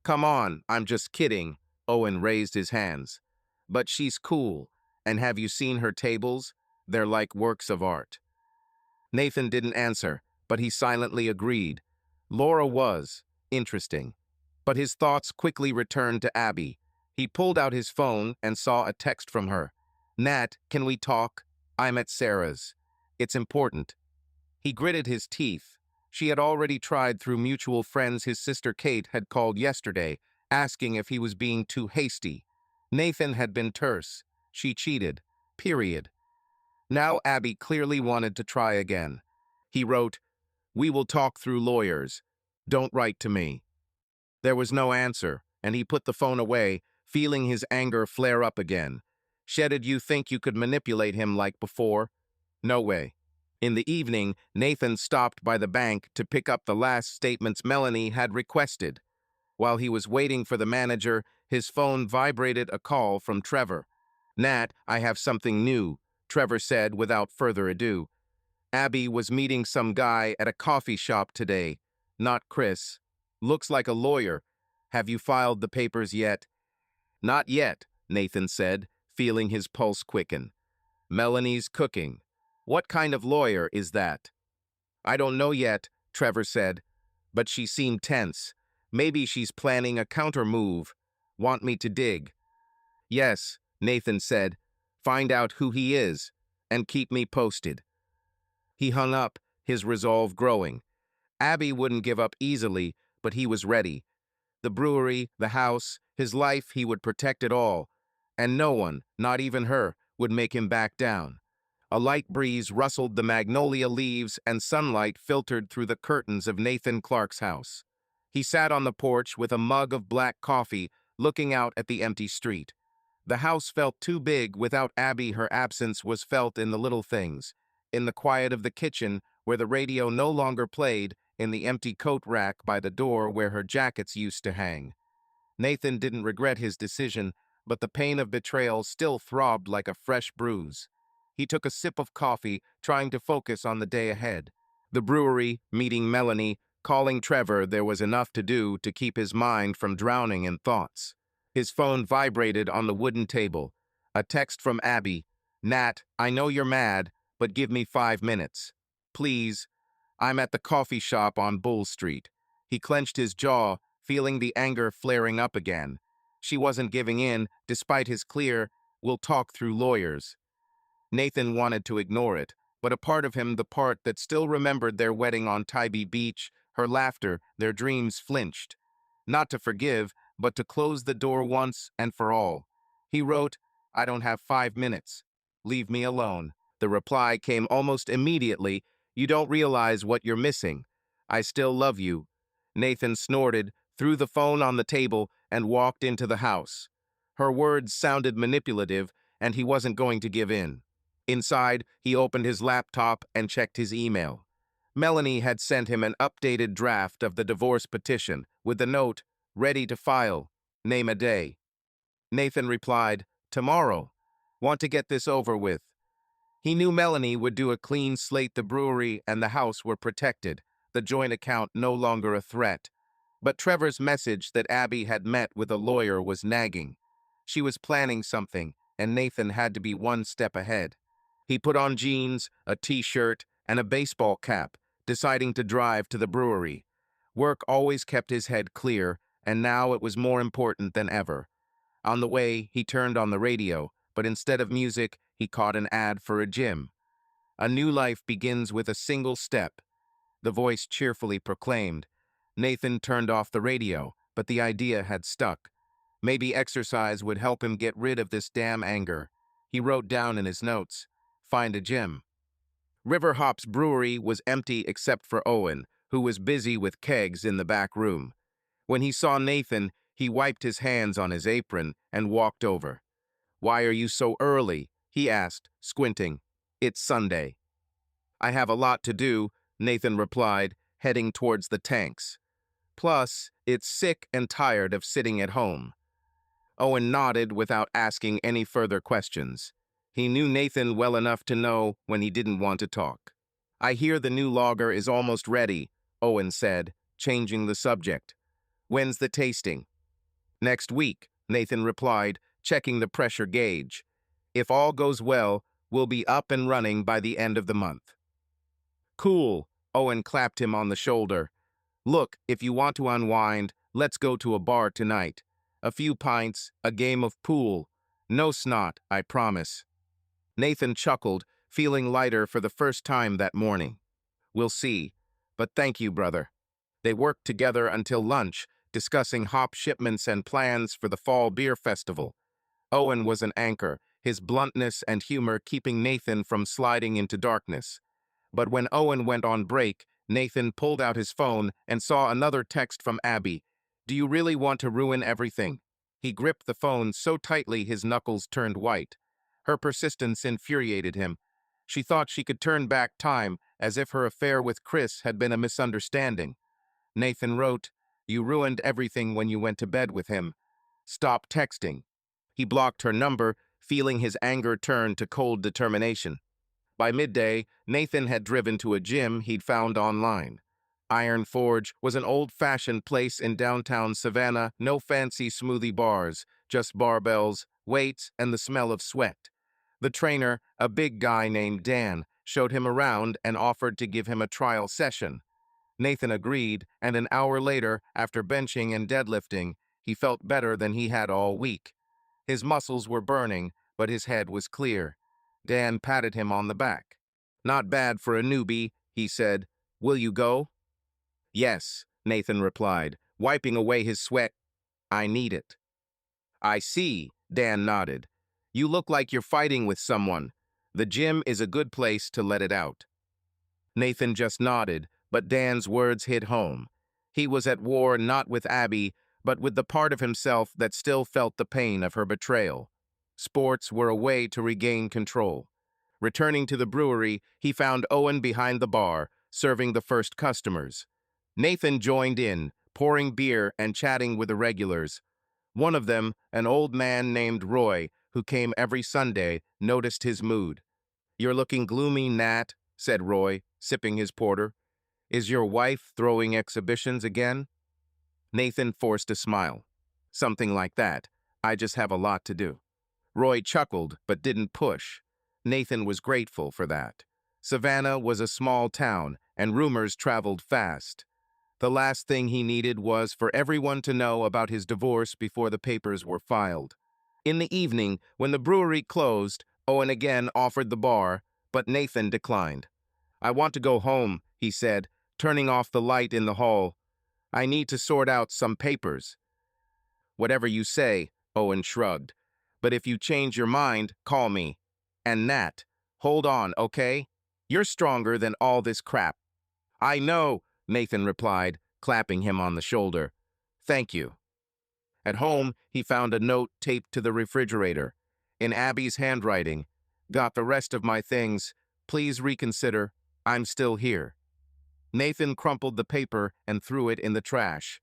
Come on, I'm just kidding. Owen raised his hands. But she's cool, and have you seen her tables? They're like works of art. Nathan didn't answer, but he silently agreed. Laura was interesting. But his thoughts quickly returned to Abby. He pulled out his phone and saw a text from her. Nat, can we talk? I'm at Sarah's. It's important. He gritted his teeth. She had already tried through mutual friends his sister Kate had called yesterday, asking if he was being too hasty. Nathan had been terse. She cheated. Period. Now Abby clearly wanted to try again. He wrote, We will talk through lawyers. Don't write to me. There was no answer, and he put the phone away, feeling his anger flare up again. Did you think you could manipulate him like before? No way. In the evening, Nathan stopped by the bank to pick up the last statements Melanie had requested. While he was waiting for the manager, his phone vibrated a call from Trevor. Nat, I have something new, Trevor said without further ado. Abby was meeting some guy at a coffee shop today. Not Chris. Looks like a lawyer. Have you filed the papers yet? Not yet, Nathan said, feeling his pulse quicken. Melanie's cooking. What kind of lawyer is that? I don't know yet, Trevor said, but she seemed tense. Maybe she's planning a counter move. Want me to dig? Yes, Nathan said. Find out who he is, and keep me posted. He hung up, his resolve growing. Abby wouldn't give up easily, but he was ready. The brewery, the house, his life, he would protect it all. And no one, not even her, would make him back down. A light breeze rustled the magnolia leaves and sunlight filtered through the curtains of Nathan Clark's house. He sat on the porch with a mug of black coffee, looking out at the empty street. The house felt too big without Abby. Her absence was felt in the little things. In the quiet of the kitchen, where the radio no longer played, in the empty coat rack by the door where her jackets used to hang. Nathan didn't regret his decision, but the pain of betrayal still throbbed like a fresh bruise. He took a sip of coffee, trying to focus on the day ahead. The brewery, meeting Melanie, calling Trevor, there was enough to do to keep his mind from drowning in thoughts. His phone vibrated on the wooden table. A text from Abby. Nat, I know you're mad, but give me 5 minutes. Please. I'm at the coffee shop on Bull Street. He clenched his jaw, feeling the anger flaring up again. She wasn't giving in, despite his clear, we'll talk through lawyers. Nathan wanted to ignore it, but a part of him, the part that still remembered their wedding on Tybee Beach, her laughter, their dreams, flinched. Not to forgive, but to close the door once and for all. He wrote, I don't have 5 minutes. Leave me alone. The reply came almost immediately. You don't realize what you're missing. I still love you. Nathan snorted, threw the phone on the table, and walked into the house. Her words sounded manipulative, and he wasn't going to give in. Inside, he opened his laptop and checked his email. Melanie had sent him an updated draft of the divorce petition, with the note, ready to file. Name a day. Nathan replied, tomorrow. Want to get this over with. He knew Melanie would do a clean slate. The brewery and the house were protected, the joint account no longer a threat. But Trevor's message that Abby had met with a lawyer was nagging. She was planning something, and Nathan had to be one step ahead. He put on jeans, a t-shirt, and a baseball cap, deciding to drive to the brewery. Work always kept his head clear, and now it was more important than ever. On the way, he turned on the radio, but instead of music, he caught an ad for a gym. A new life begins with a single step, the voice cheerfully proclaimed. Nathan turned off the radio, but the idea had stuck. Maybe exercise would help him get rid of this damn anger. He wrote down in his notes, "Find a gym." River Hop's brewery was empty except for Owen, who was busy with kegs in the back room. When he saw Nathan, he wiped his hands on his apron and walked over. "Why are you so early?" he asked, squinting. "It's Sunday." "I have a lot to do," Nathan replied, heading towards the tanks. "Plus, it's sick and tired of sitting at home." Owen nodded without asking any further questions. He knew Nathan well enough to know when he didn't want to talk. "I hear the new lager is almost ready," Owen said, changing the subject. "When's the tasting?" "Next week," Nathan replied, checking the pressure gauge. "If all goes well, we'll be up and running by the end of the month." "Cool," Owen clapped him on the shoulder. "Look, if you want to unwind, let's go to a bar tonight. A few pints, a game of pool. No snot, I promise." Nathan chuckled, feeling lighter for the first time that morning. "We'll see. But thank you, brother." They worked together until lunch, discussing hop shipments and plans for the fall beer festival. Owen was an anchor, his bluntness and humor keeping Nathan from sliding into darkness. But when Owen went on break, Nathan pulled out his phone and saw another text from Abby. "Do you really want to ruin everything?" He gripped the phone so tightly his knuckles turned white. Her persistence infuriated him. She thought she could turn back time, as if her affair with Chris had been a misunderstanding. Nathan wrote, "You ruined everything when you went to bed with him. Stop texting." He blocked her number, feeling his anger turn to cold determination. By midday, Nathan had driven to a gym he'd found online. Iron Forge was an old-fashioned place in downtown Savannah, no fancy smoothie bars, just barbells, weights, and the smell of sweat. The trainer, a big guy named Dan, showed him around and offered to give him a trial session. Nathan agreed, and an hour later, after benching and deadlifting, he felt better than he had all week. His muscles were burning, but his head was clear. Dan patted him on the back. "Not bad for a newbie," he said. "Will you go?" "Yes," Nathan replied, wiping away his sweat. "I need it." "I see," Dan nodded. "You look like you're fighting with someone. The gym is a good place to let it out." Nathan just nodded, but Dan's words hit home. He was at war not with Abby, but with the part of himself that still felt the pain of her betrayal. Sports were a way to regain control. Returning to the brewery, he found Owen behind the bar, serving the first customers. Nathan joined in, pouring beer and chatting with the regulars. One of them, an old man named Roy, who came every Sunday, noticed his mood. "You're looking gloomy, Nat," said Roy, sipping his porter. "Is your wife throwing exhibitions again?" Nathan forced a smile. "Something like that. I just have a lot to do." Roy chuckled, but didn't push. Nathan was grateful for that. Savannah was a small town, and rumors traveled fast. The last thing he needed was for everyone to know about his divorce before the papers were filed. In the evening, when the brewery closed, Owen again offered the bar, but Nathan declined. "I want to go home," he said, turning off the light in the hall. "I need to sort out some papers." "Whatever you say," Owen shrugged. "But if you change your mind, call me. And Nat, hold on, okay? You're stronger than all this crap." "I know," Nathan replied, clapping him on the shoulder. "Thank you." At home, he found a note taped to the refrigerator. In Abby's handwriting, "Got the rest of my things. Please reconsider. I'm still here." Nathan crumpled the paper and threw it in the trash.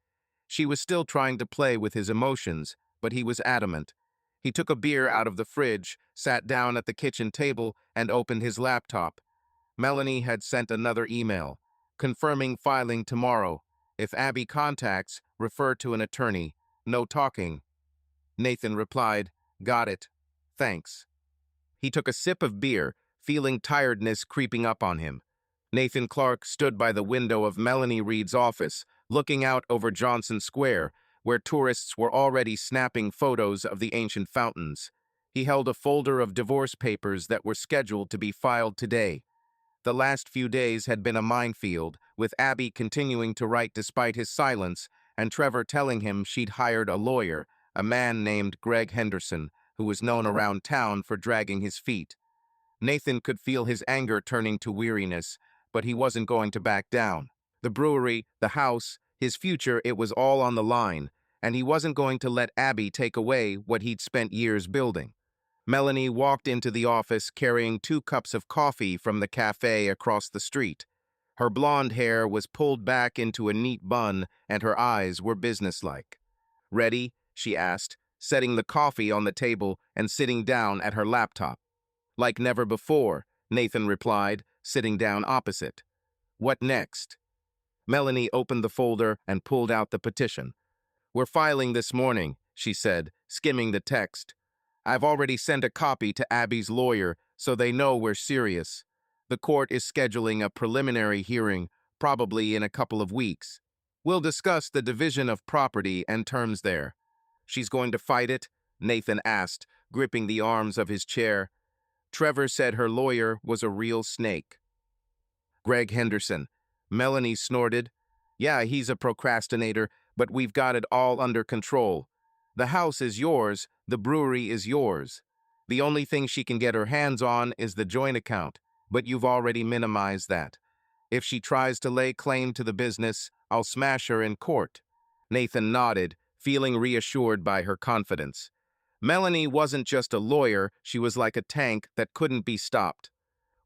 She was still trying to play with his emotions, but he was adamant. He took a beer out of the fridge, sat down at the kitchen table, and opened his laptop. Melanie had sent another email, confirming filing tomorrow. If Abby contacts, refer to an attorney. No talking. Nathan replied, "Got it. Thanks." He took a sip of beer, feeling tiredness creeping up on him. Nathan Clark stood by the window of Melanie Reed's office, looking out over Johnson Square, where tourists were already snapping photos of the ancient fountains. He held a folder of divorce papers that were scheduled to be filed today. The last few days had been a minefield, with Abby continuing to write despite his silence, and Trevor telling him she'd hired a lawyer, a man named Greg Henderson, who was known around town for dragging his feet. Nathan could feel his anger turning to weariness, but he wasn't going to back down. The brewery, the house, his future, it was all on the line, and he wasn't going to let Abby take away what he'd spent years building. Melanie walked into the office carrying 2 cups of coffee from the cafe across the street. Her blonde hair was pulled back into a neat bun, and her eyes were businesslike. "Ready?" she asked, setting the coffee on the table and sitting down at her laptop. "Like never before," Nathan replied, sitting down opposite. "What next?" Melanie opened the folder and pulled out the petition. "We're filing this morning," she said, skimming the text. "I've already sent a copy to Abby's lawyer, so they know we're serious. The court is scheduling a preliminary hearing, probably in a couple of weeks. We'll discuss the division of property and terms there." "She's going to fight it?" Nathan asked, gripping the arms of his chair. Trevor said her lawyer was a real snake. "Greg Henderson." Melanie snorted. "Yeah, he's a procrastinator, but we've got it all under control. The house is yours, the brewery is yours. The only thing she can get her hands on is the joint account, but you've already minimized that. If she tries to lay claim to the business, I'll smash her in court." Nathan nodded, feeling reassured by her confidence. Melanie wasn't just a lawyer, she was like a tank that couldn't be stopped.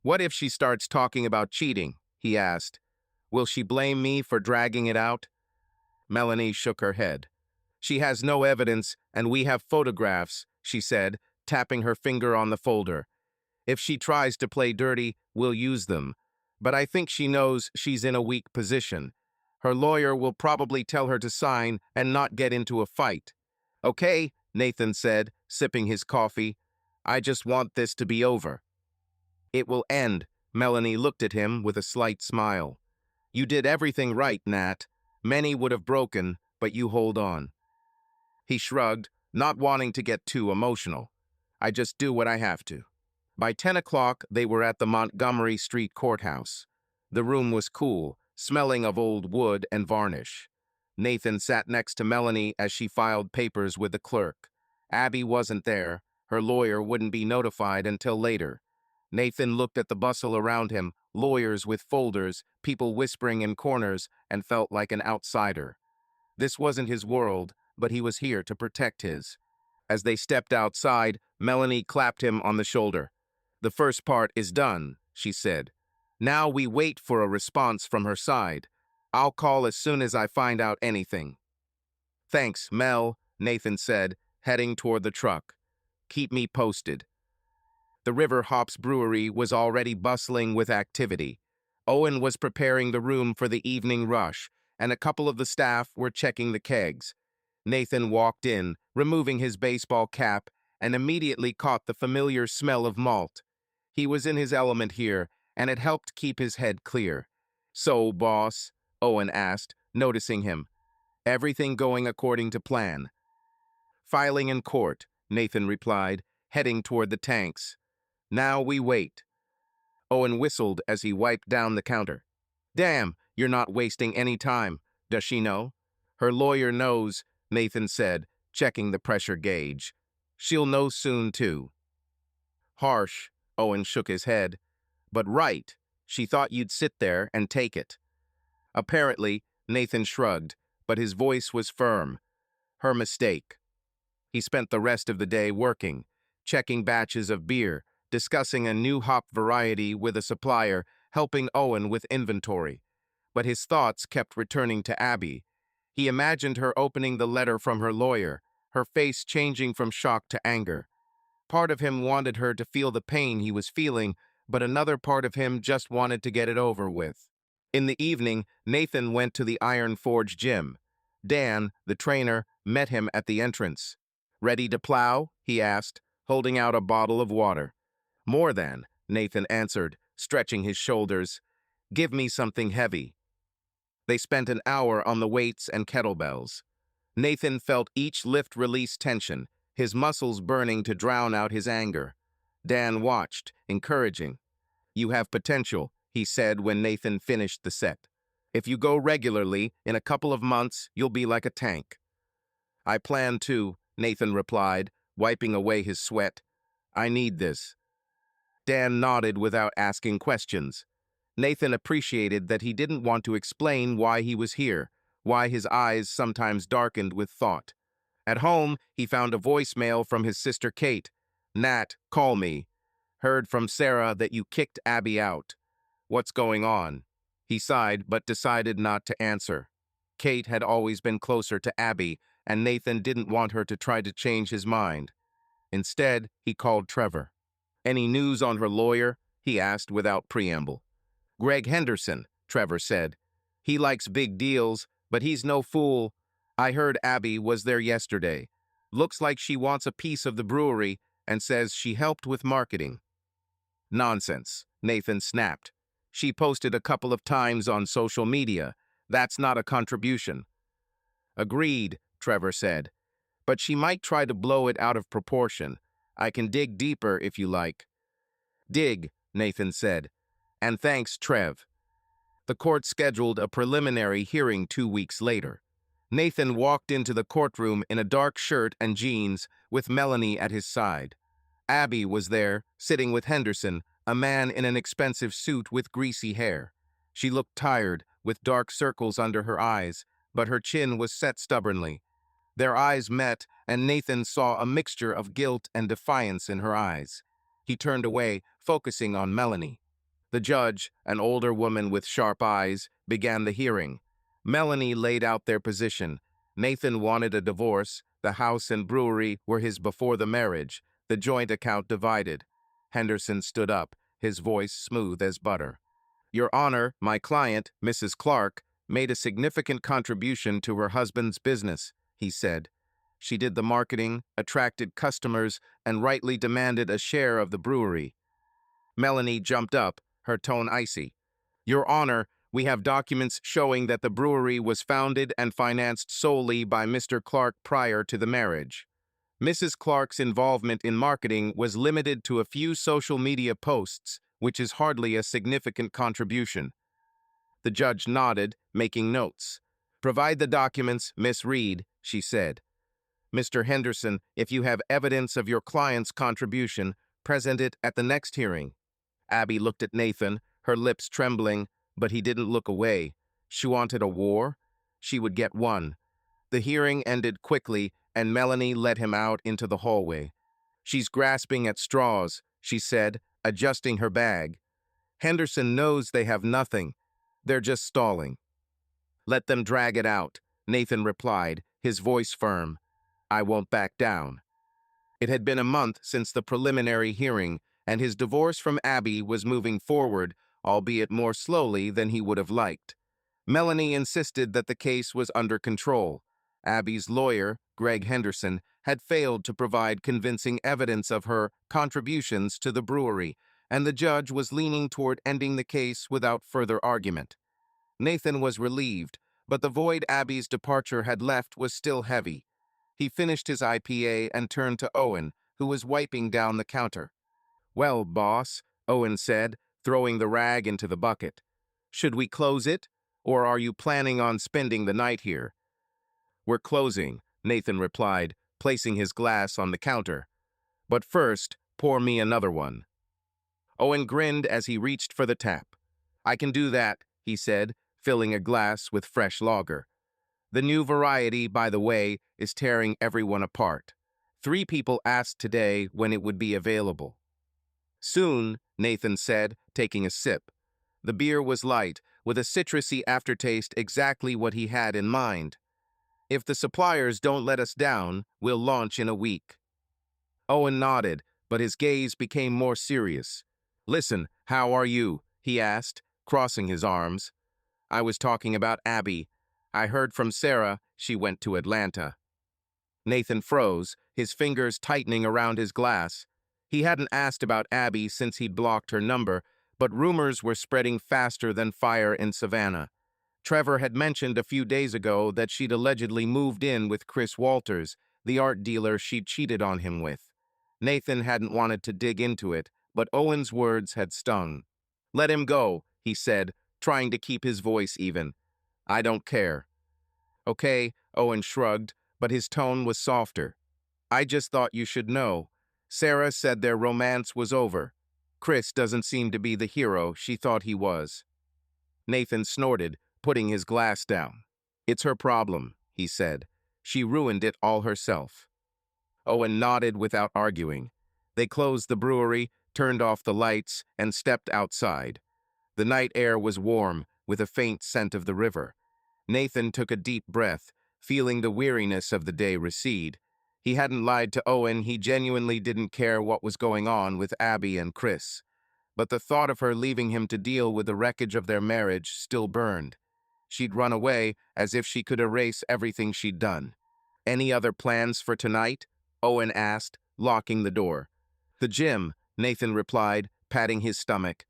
"What if she starts talking about cheating?" he asked. "Will she blame me for dragging it out?" Melanie shook her head. "She has no evidence, and we have photographs," she said, tapping her finger on the folder. "If she tries to play dirty, we'll use them. But I think she knows she's in a weak position. Her lawyer will probably tell her to sign and not get into a fight." "Okay," Nathan said, sipping his coffee. "I just want this to be over." "It will end." Melanie looked at him with a slight smile. "You did everything right, Nat. Many would have broken, but you hold on." He shrugged, not wanting to get too emotional. "I just do what I have to." By 10 o'clock, they were at the Montgomery Street courthouse. The room was cool, smelling of old wood and varnish. Nathan sat next to Melanie as she filed papers with the clerk. Abby wasn't there. Her lawyer wouldn't be notified until later. Nathan looked at the bustle around him, lawyers with folders, people whispering in corners, and felt like an outsider. This wasn't his world, but he was here to protect his. As they stepped outside, Melanie clapped him on the shoulder. "The first part is done," she said. "Now we wait for a response from her side. I'll call as soon as I find out anything." "Thanks, Mel," Nathan said, heading toward the truck. "Keep me posted." The River Hops Brewery was already bustling with activity. Owen was preparing the room for the evening rush, and a couple of the staff were checking the kegs. Nathan walked in, removing his baseball cap, and immediately caught the familiar smell of malt. He was in his element here, and it helped keep his head clear. "So, boss?" Owen asked, noticing him. "Everything going according to plan." "Filing in court," Nathan replied, heading toward the tanks. "Now we wait." Owen whistled as he wiped down the counter. "Damn, you're not wasting any time. Does she know?" "Her lawyer knows," Nathan said, checking the pressure gauge. "She'll know soon, too." "Harsh," Owen shook his head. "But right, she thought you'd sit there and take it." Apparently, Nathan shrugged, but his voice was firm. "Her mistake." He spent the rest of the day working, checking batches of beer, discussing a new hop variety with a supplier, helping Owen with inventory. But his thoughts kept returning to Abby. He imagined her opening the letter from her lawyer, her face changing from shock to anger. Part of him wanted her to feel the pain he was feeling, but another part of him just wanted to get it over with. In the evening, Nathan went to the Iron Forge gym. Dan, the trainer, met him at the entrance. "Ready to plow?" he asked, holding out a bottle of water. "More than," Nathan answered, stretching his shoulders. "Give me something heavy." They spent an hour on the weights and kettlebells. Nathan felt each lift release tension, his muscles burning to drown out his anger. Dan watched, encouraging. "You have potential," he said when Nathan finished the set. "If you go regularly, in a couple of months, you'll be like a tank." "I plan to," Nathan replied, wiping away his sweat. "I need this." Dan nodded without asking questions. Nathan appreciated that he didn't want to explain why he was here, why his eyes sometimes darkened with thought. At home, he found a voicemail from his sister Kate. "Nat, call me. Heard from Sarah that you kicked Abby out. What's going on?" He sighed, but decided not to answer. Kate had always been closer to Abby, and Nathan didn't want her to try to change his mind. Instead, he called Trevor. "Any news on her lawyer?" he asked without preamble. "Greg Henderson," Trevor said. "He likes big deals, but he's no fool. I heard Abby was there yesterday. Looks like she wants a piece of the brewery and says she helped with marketing." "Nonsense," Nathan snapped. "She posted a couple of times on social media. That's not a contribution." "Agreed," Trevor said. "But she might try to blow it out of proportion. I can dig deeper if you like." "Dig," Nathan said. "And thanks, Trev." The court scheduled a preliminary hearing 2 weeks later. Nathan walked into the courtroom in a dark shirt and jeans, with Melanie at his side. Abby was there, sitting with Henderson, a man in an expensive suit with greasy hair. She looked tired, with dark circles under her eyes, but her chin was set stubbornly. Their eyes met, and Nathan saw a mixture of guilt and defiance in her eyes. He turned away, focusing on Melanie. The judge, an older woman with sharp eyes, began the hearing. Melanie laid out their position. Nathan wanted a divorce. The house and brewery were his before the marriage, the joint account divided. Henderson stood up, his voice smooth as butter. "Your Honor, my client, Mrs. Clark, made a significant contribution to her husband's business," he said. "She did the marketing, attracted customers, and rightly demanded a share of the brewery." Melanie jumped up, her tone icy. "Your Honor, we have documents showing that the brewery was founded and financed solely by Mr. Clark prior to the marriage. Mrs. Clark's involvement in marketing was limited to a few social media posts, which is hardly a significant contribution." The judge nodded, making notes. "Provide the documents, Miss Reed," she said. "Mr. Henderson, if you have evidence of your client's contribution, present it at the next hearing." Abby looked at Nathan, her lips trembling, but he didn't look away. She wanted a war? She would get one. The hearing ended quickly, and Melanie led him out into the hallway. "She's grasping at straws," she said, adjusting her bag. "Henderson knows they have nothing. They're just stalling." "Let them drag it out," Nathan replied, his voice firm. "I won't back down." It had been a month since the preliminary hearing, and his divorce from Abby was moving forward, albeit more slowly than he would have liked. Melanie insisted that the case was under control. Abby's lawyer, Greg Henderson, had failed to provide convincing evidence of her contributions to the brewery, and the judge was leaning toward ending the case without further argument. Nathan was relieved, but the void Abby's departure had left was still heavy. He finished his IPA and turned to Owen, who was wiping down the counter. "Well, boss," Owen said, throwing the rag into the bucket. "Should we close it, or are you planning on spending the night here?" "We're closing," Nathan replied, placing his glass on the counter. "But first, pour me another one." Owen grinned as he reached for the tap. "I can do that," he said, filling a glass with fresh lager. The new variety, by the way, is tearing everyone apart. 3 people asked today when it would be available. "Soon," Nathan said, taking a sip. The beer was light, with a citrusy aftertaste, exactly what he had in mind. "If the suppliers don't let us down, we'll launch in a week." Owen nodded, but his gaze became more serious. "Listen, how are you?" he asked, crossing his arms. "I was talking about Abby. I heard from Sarah she went to Atlanta." Nathan froze, his fingers tightening around his glass. He hadn't asked about Abby since he'd blocked her number, but rumors were spreading faster than fire in Savannah. Trevor had mentioned a few days ago that she'd allegedly moved in with Chris Walters, the art dealer she'd cheated on him with. Nathan hadn't wanted to dig into it, but Owen's words had stung. "Let him go," he said, trying to keep his voice even. "I don't care." "Okay," Owen shrugged, but his tone was softer. "I just thought you should know. Sarah said their romance was over. Chris doesn't seem to be the hero she thought he was." Nathan snorted, putting his glass down. "It's her problem," he said. "She ruined it all herself." Owen nodded without arguing. They closed the brewery, turned off the lights, and stepped outside. The night air was warm, with a faint scent of the river. Nathan took a deep breath, feeling the weariness of the day recede. He hadn't lied to Owen, he genuinely didn't care what was going on with Abby and Chris. But the thought of her leaving him to deal with the wreckage of their marriage still burned. She'd run away as if she could erase everything she'd done. "Any other plans for tonight?" Owen asked, locking the door. "The gym," Nathan replied, patting his stomach.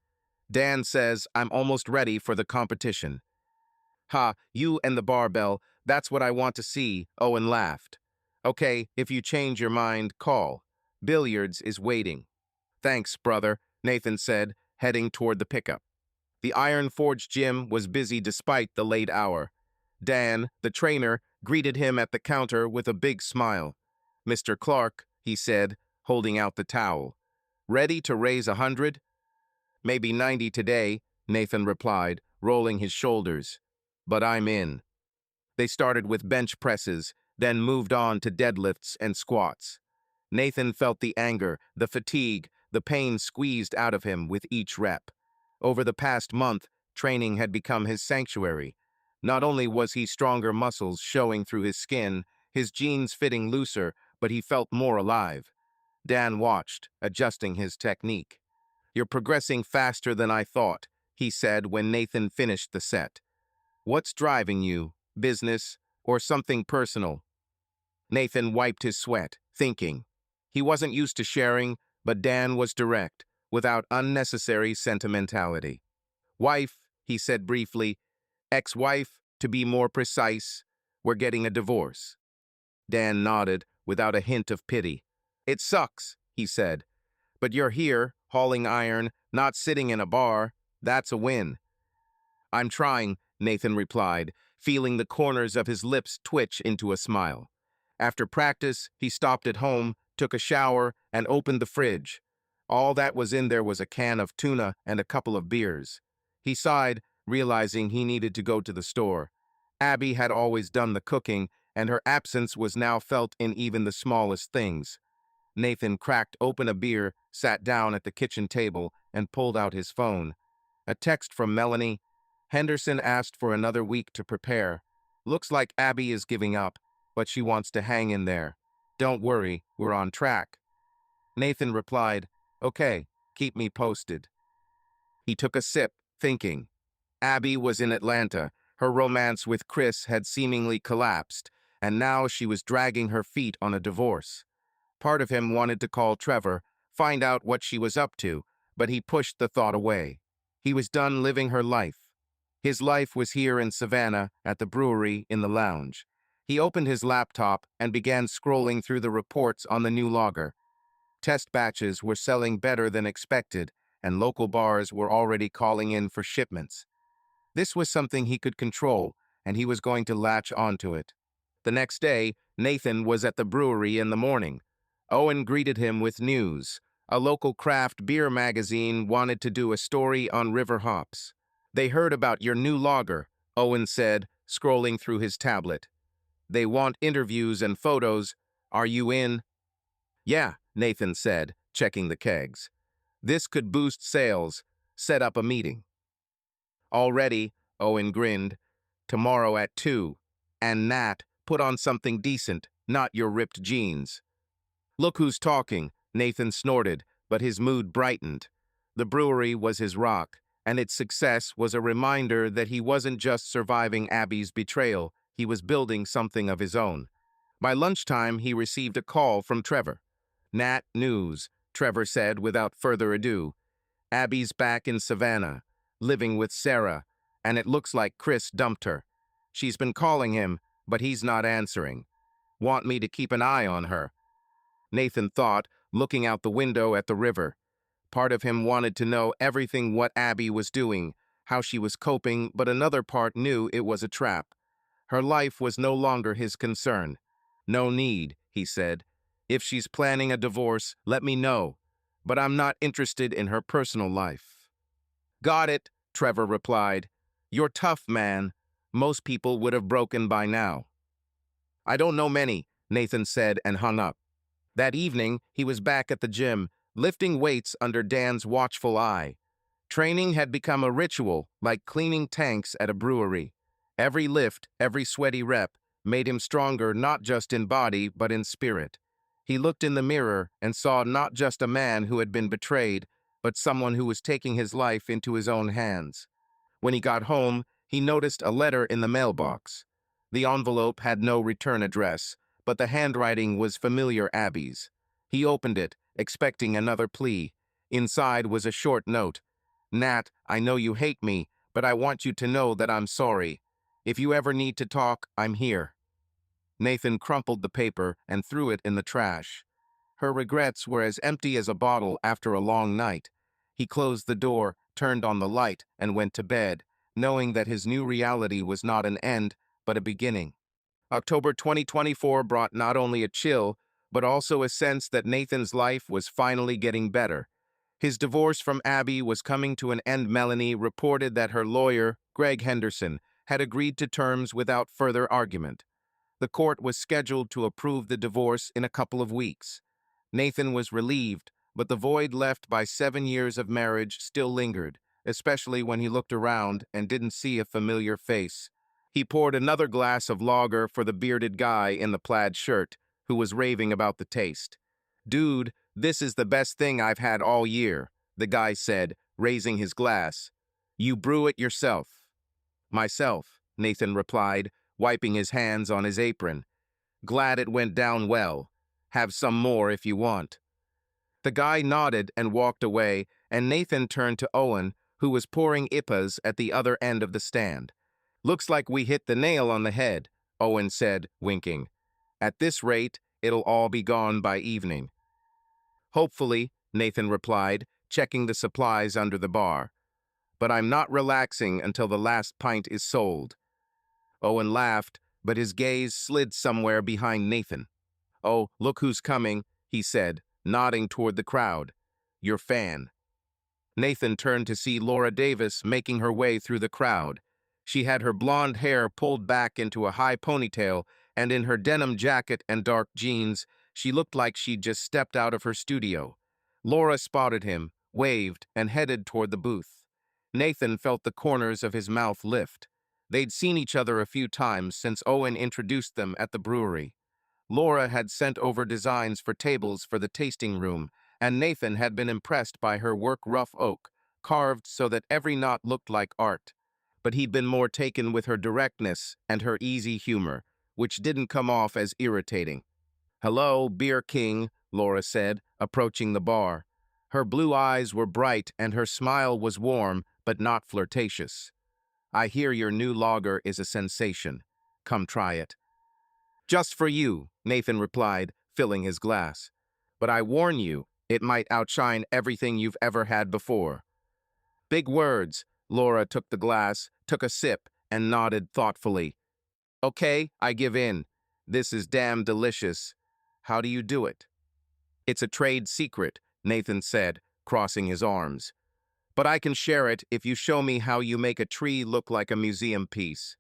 "Dan says I'm almost ready for the competition." "Ha, you and the barbell, that's what I want to see," Owen laughed. "Okay, if you change your mind, call. Billiards is waiting." "Thanks, brother," Nathan said, heading toward the pickup. The Iron Forge gym was busy despite the late hour. Dan, the trainer, greeted him at the counter with a big smile. "Mr. Clark," he said, holding out the towel. "Ready to raise 100? "Maybe 90 today," Nathan replied, rolling his shoulders. "But I'm in." They started with bench presses, then moved on to deadlifts and squats. Nathan felt the anger, the fatigue, the pain squeezed out of him with each rep. Over the past month, training had become his sanctuary. Not only was he stronger muscles showing through his skin, his jeans fitting looser, but he felt more alive. Dan watched, adjusting his technique. "You're progressing faster than I thought," he said when Nathan finished the set. "What's driving you? Business or something personal?" Nathan wiped his sweat, thinking. He wasn't used to sharing, but Dan was direct, without unnecessary sentimentality. "Wife," he said briefly. "Ex-wife, to be more precise. We're getting a divorce." Dan nodded, without a hint of pity. "It sucks," he said. "But you're here, hauling iron, not sitting in a bar. That's a win." "I'm trying," Nathan replied, feeling the corners of his lips twitch into a smile. After practice, he stopped at home, took a shower, and opened the fridge. All that was in there was a can of tuna and a couple of beers. He sighed, realizing he needed to go to the store. Abby had always done the cooking, and her absence was now felt in even the smallest things. Nathan cracked open a beer, sat down at the kitchen table, and pulled out his phone. A text from Melanie. "Henderson asked for another week to prepare. Looks like Abby is giving up, but she wants to hang in there. Don't worry, we're on track." Nathan replied, "Okay, keep me posted." He took a sip, thinking. Abby was in Atlanta. Her romance with Chris had seemingly collapsed, and now she was dragging her feet on a divorce. Part of him wanted to call Trevor, find out what she was up to, but he pushed the thought away. He was done living her life. His life was here in Savannah, at the brewery, in the lounge. He opened his laptop and began scrolling through the reports on the new lager. Test batches were selling better than expected, and local bars were already calling in for shipments. This was something he could control, and he was going to latch onto it. The next day, Nathan was at the brewery in the morning. Owen greeted him with news. A local craft beer magazine wanted to do a story on river hops. "They heard about your new lager," Owen said, scrolling through his tablet. "They want interviews and photos. Are you in?" "Yeah," Nathan said, checking the kegs. "This could boost sales. Set up a meeting." "Already," Owen grinned. "Tomorrow at 2. And Nat, put on something decent, not your ripped jeans." "Look who's talking," Nathan snorted, but his mood brightened. The brewery was his rock, and its success was a reminder that he wasn't just surviving Abby's betrayal, he was building something of his own. By lunchtime, he received a call from Trevor. "Nat news," Trevor said without further ado. "Abby's back in Savannah, living with Sarah, and it looks like Chris dumped her. She's been calling him, but he's not answering. Want me to keep an eye on her? Nathan thought, looking out the window at the river. Part of him wanted to know everything what Abby was doing, how she was coping, but another part knew it was a trap. Her life was no longer his concern. No need, he said. If she's planning a divorce, let me know. But I'm not interested in her personal life. Got it, Trevor replied. You're tough, man. Most people would have broken by now. I don't know many, Nathan said and hung up. That evening, he was back at the gym, lifting weights under Dan's watchful eye. Training had become a ritual, like cleaning tanks at a brewery. Every lift, every sweaty rep, made him stronger not just in body, but in spirit. He looked in the mirror and saw not just a man who had been betrayed, but someone who was taking his life into his own hands. When he got home, he noticed a letter in the mailbox. The envelope had no return address, but the handwriting was familiar Abby's. He opened it, expecting another plea. Inside was a short note. Nat, I know you hate me, but I want you to know that I'm sorry. If you ever need to talk, I'm here. Nathan crumpled the paper and threw it in the trash. Her regrets were as empty as a bottle after a long night. He closed the door, turned on the light, and went to bed, knowing that his new reality was not an end, but a beginning. October 2024 brought not only a chill, but also a sense that Nathan's life was finally getting better. His divorce from Abby was coming to an end. Melanie reported that her lawyer, Greg Henderson, had agreed to terms without further argument. The court was scheduled to approve the divorce in a couple of weeks. Nathan was relieved, but the void left by 7 years of marriage still lingered, especially when he looked around and didn't see a familiar face. He poured another glass of lager for the bearded guy in the plaid shirt, who was raving about the taste. Dude, this is the best thing I've had all year, the guy said, raising his glass. You brew it yourself. Myself, Nathan replied, wiping his hands on his apron. Glad it went down well. Have some more if you want. The guy nodded and walked away, and Nathan turned to Owen, who was pouring IPAs at the other end of the stand. Looks like we hit the nail on the head, Owen said, winking. At this rate, it'll all be gone by evening. Hopefully, Nathan replied, checking the supplies under the bar. But I'm not relaxing until the last pint is sold. Owen laughed, but his gaze slid somewhere behind Nathan. Oh, look who's coming, he said, nodding toward the crowd. Your fan. Nathan turned to see Laura Davis making her way through the crowd. She had her blonde hair pulled back into a high ponytail, and in her denim jacket and dark jeans, she looked like she'd just stepped out of her studio. Laura spotted him, waved, and headed toward the booth. Nathan felt the corners of his mouth lift. They'd seen each other a few times since Owen introduced them at the brewery. Laura had sent over designs for tables for the tasting room, and Nathan had been impressed by her work rough oak, carved so that every knot looked like art. But he'd been more taken with her directness and her easy humor, which didn't come off as irritating. Hello, Beer King, Laura said, approaching the bar. Her blue eyes were bright and her smile was warm, but not flirtatious. I hear your new lager is a sensation. Come try it. Just for you, Nathan replied, filling his glass. But I warn you, it might outshine everything you've ever had before. Big words. Laura took the glass, took a sip, and nodded thoughtfully. Okay, I give in. This is damn delicious. How do you do it? It's a trade secret, Nathan said, crossing his arms. But I can share it if you show me how you make a tree look like a museum piece.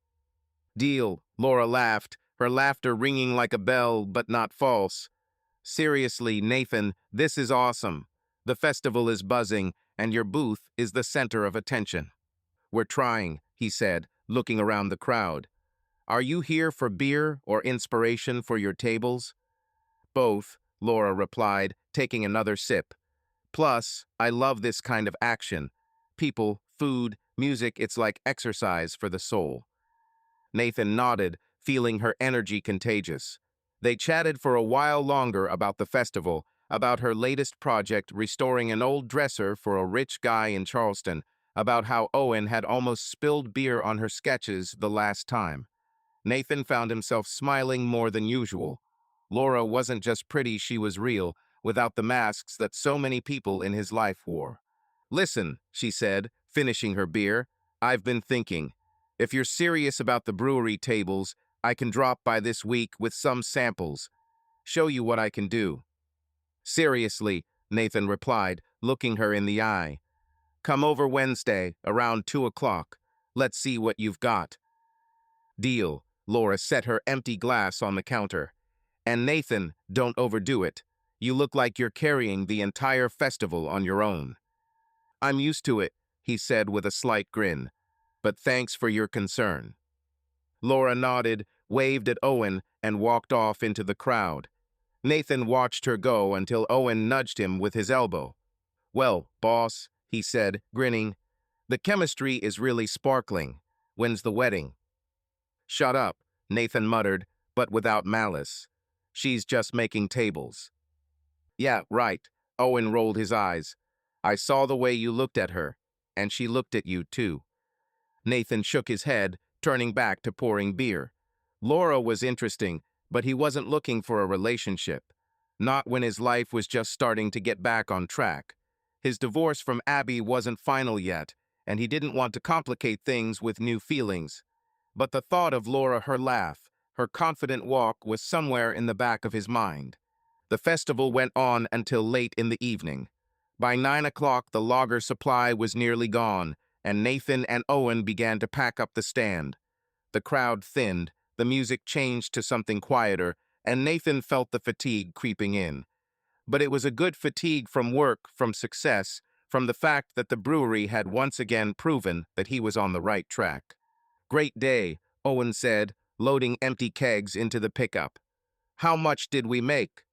Deal, Laura laughed, her laughter ringing like a bell, but not false. Seriously, Nathan, this is awesome. The festival is buzzing, and your booth is the center of attention. We're trying, he said, looking around the crowd. Are you here for beer or inspiration for your tables? Both, Laura replied, taking another sip. Plus, I love this kind of action. People, food, music, it's like exercise for the soul. Nathan nodded, feeling her energy contagious. They chatted for a while longer about the festival, about her latest project restoring an old dresser for a rich guy in Charleston, about how Owen had almost spilled beer on her sketches the last time. Nathan found himself smiling more than usual. Laura wasn't just pretty, she was real, without the masks that so many people in his life wore. "Listen," she said, finishing her beer, "I've been thinking. If you're serious about the brewery tables, I can drop by this week with some samples. Show you what I can do." "Seriously," Nathan replied, looking her in the eye. "Come over Wednesday, around 2 o'clock. Let's see what you've got." "Deal." Laura set her empty glass on the counter. "And Nathan, don't overdo it. You look like you're carrying the entire festival on your own." "I'm used to it," he said with a slight grin. "But thanks for your concern." Laura nodded, waved at Owen, and walked off into the crowd. Nathan watched her go until Owen nudged him with his elbow. "Well, boss," he said, grinning, "the chemistry is really sparkling. When's the wedding?" "Shut up," Nathan muttered, but without malice. "She's just making tables." "Yeah, right." Owen rolled his eyes. "I saw the way you looked at her, and she looked at you too." Nathan shook his head, turning back to pouring beer. Laura was interesting, but he wasn't looking for a relationship. Not when his life was just starting to get back on track. His divorce from Abby wasn't final yet, and he didn't want to complicate things with new feelings. But the thought of Laura, her laugh, her confident walk was somewhere in the back of his mind. The festival went on until late in the evening. By 9 o'clock, the lager supply was nearly gone, and Nathan and Owen began to pack up the stand. The crowd thinned, the music changed to something quieter, and Nathan felt the fatigue creeping in. But it was a good fatigue from work, from success, from the fact that the brewery had once again proven that he was on the right track. "Great day," Owen said, loading empty kegs into the pickup. "How much did we make?"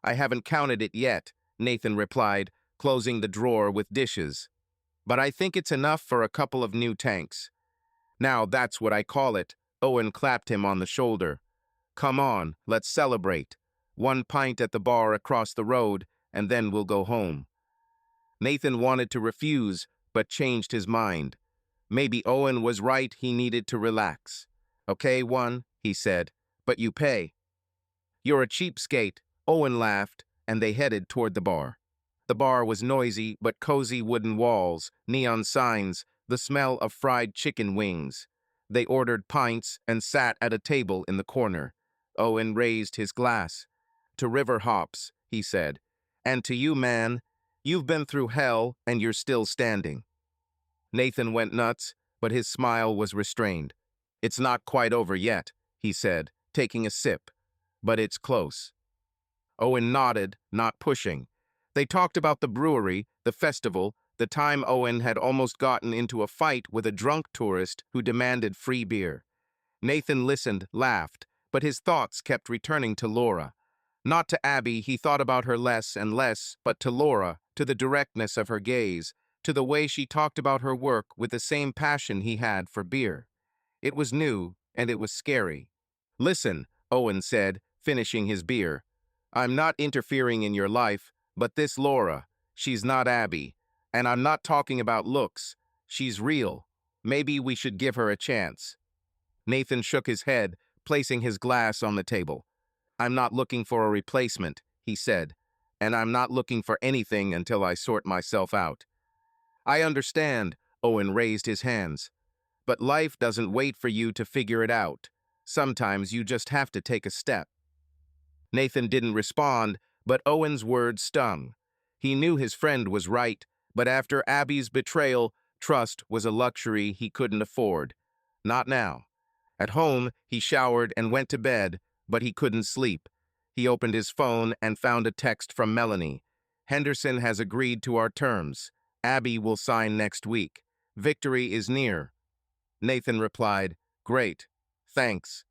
"I haven't counted it yet," Nathan replied, closing the drawer with dishes. "But I think it's enough for a couple of new tanks." "Now that's what I call it," Owen clapped him on the shoulder. "Come on, let's celebrate. 1 pint at the bar across the road, and then we'll go home." Nathan wanted to refuse, but changed his mind. Maybe Owen was right, he needed to relax. "Okay, one," he said, "but you pay." "You're a cheapskate," Owen laughed, and they headed toward the bar. The bar was noisy, but cozy wooden walls, neon signs, the smell of fried chicken wings. They ordered pints and sat at a table in the corner. Owen raised his glass. "To River Hops," he said. "And to you, man. You've been through hell, and you're still standing." Nathan went nuts, but his smile was restrained. "It's not quite over yet," he said, taking a sip. "But it's close." Owen nodded, not pushing. They talked about the brewery, the festival, the time Owen had almost gotten into a fight with a drunk tourist who demanded free beer. Nathan listened, laughed, but his thoughts kept returning to Laura. Not to Abby, he thought about her less and less, but to Laura, to the directness of her gaze, to the way she talked about her work with the same passion he had for beer. It was new, and it was scary. "Listen," Owen said, finishing his beer. "I'm not interfering in your life, but this Laura, she's not Abby. And I'm not talking about looks. She's real. Maybe we should give her a chance." Nathan shook his head, placing his glass on the table. "I'm not looking for a replacement," he said, "and I'm not looking for anything until I sort myself out." "I understand," Owen raised his hands. "But life doesn't wait for you to figure it out. Sometimes you just have to take a step." Nathan didn't respond, but Owen's words stung. He knew his friend was right, but after Abby's betrayal, trust was a luxury he couldn't afford. Not now. At home, he showered and went to bed, but he couldn't sleep. He opened his phone and found a text from Melanie. "Henderson has agreed to our terms. Abby will sign next week. Victory is near." Nathan replied, "Great. Thanks."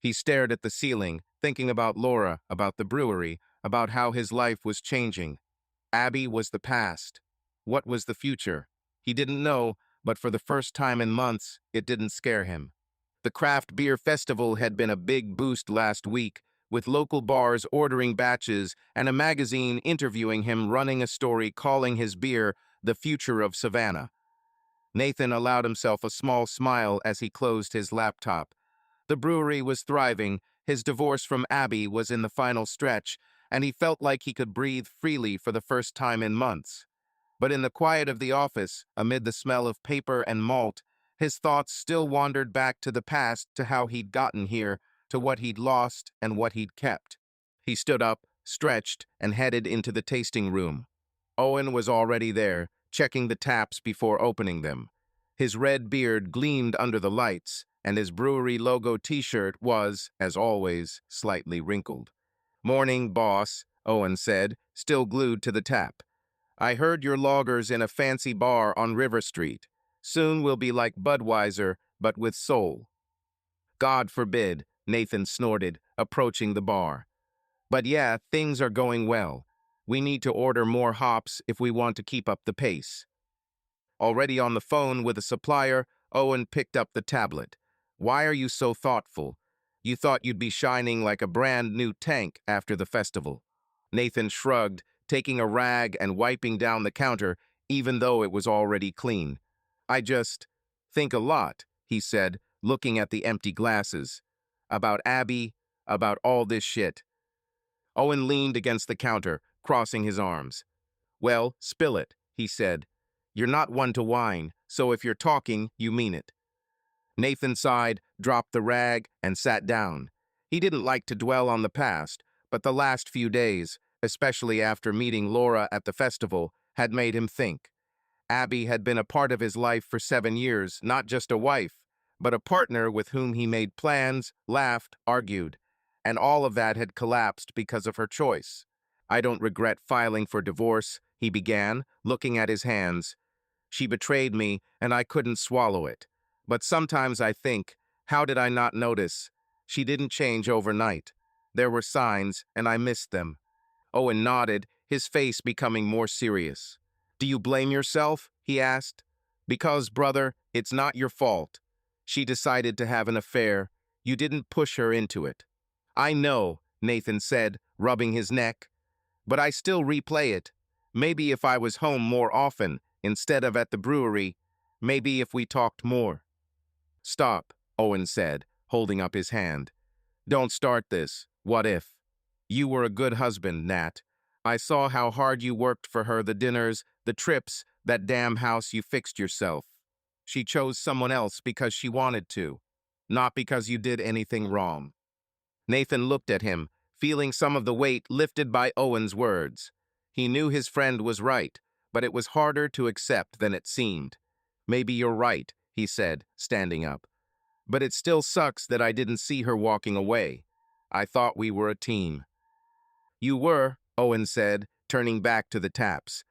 He stared at the ceiling, thinking about Laura, about the brewery, about how his life was changing. Abby was the past. What was the future? He didn't know, but for the first time in months, it didn't scare him. The craft beer festival had been a big boost last week, with local bars ordering batches and a magazine interviewing him, running a story calling his beer the future of Savannah. Nathan allowed himself a small smile as he closed his laptop. The brewery was thriving, his divorce from Abby was in the final stretch, and he felt like he could breathe freely for the first time in months. But in the quiet of the office, amid the smell of paper and malt, his thoughts still wandered back to the past, to how he'd gotten here, to what he'd lost and what he'd kept. He stood up, stretched, and headed into the tasting room. Owen was already there, checking the taps before opening them. His red beard gleamed under the lights, and his brewery logo t-shirt was, as always, slightly wrinkled. "Morning, boss," Owen said, still glued to the tap. "I heard your lagers in a fancy bar on River Street. Soon we'll be like Budweiser, but with soul." "God forbid," Nathan snorted, approaching the bar. "But yeah, things are going well. We need to order more hops if we want to keep up the pace." Already on the phone with a supplier, Owen picked up the tablet. "Why are you so thoughtful? You thought you'd be shining like a brand new tank after the festival." Nathan shrugged, taking a rag and wiping down the counter, even though it was already clean. "I just think a lot," he said, looking at the empty glasses. "About Abby, about all this shit." Owen leaned against the counter, crossing his arms. "Well, spill it," he said. "You're not one to whine, so if you're talking, you mean it." Nathan sighed, dropped the rag, and sat down. He didn't like to dwell on the past, but the last few days, especially after meeting Laura at the festival, had made him think. Abby had been a part of his life for 7 years, not just a wife, but a partner with whom he made plans, laughed, argued. And all of that had collapsed because of her choice. "I don't regret filing for divorce," he began, looking at his hands. "She betrayed me, and I couldn't swallow it. But sometimes I think, how did I not notice? She didn't change overnight. There were signs, and I missed them." Owen nodded, his face becoming more serious. "Do you blame yourself?" he asked. "Because, brother, it's not your fault. She decided to have an affair. You didn't push her into it." "I know," Nathan said, rubbing his neck. "But I still replay it. Maybe if I was home more often, instead of at the brewery, maybe if we talked more." "Stop," Owen said, holding up his hand. "Don't start this. What if? You were a good husband, Nat. I saw how hard you worked for her, the dinners, the trips, that damn house you fixed yourself. She chose someone else because she wanted to, not because you did anything wrong." Nathan looked at him, feeling some of the weight lifted by Owen's words. He knew his friend was right, but it was harder to accept than it seemed. "Maybe you're right," he said, standing up. "But it still sucks that I didn't see her walking away. I thought we were a team." "You were," Owen said, turning back to the taps,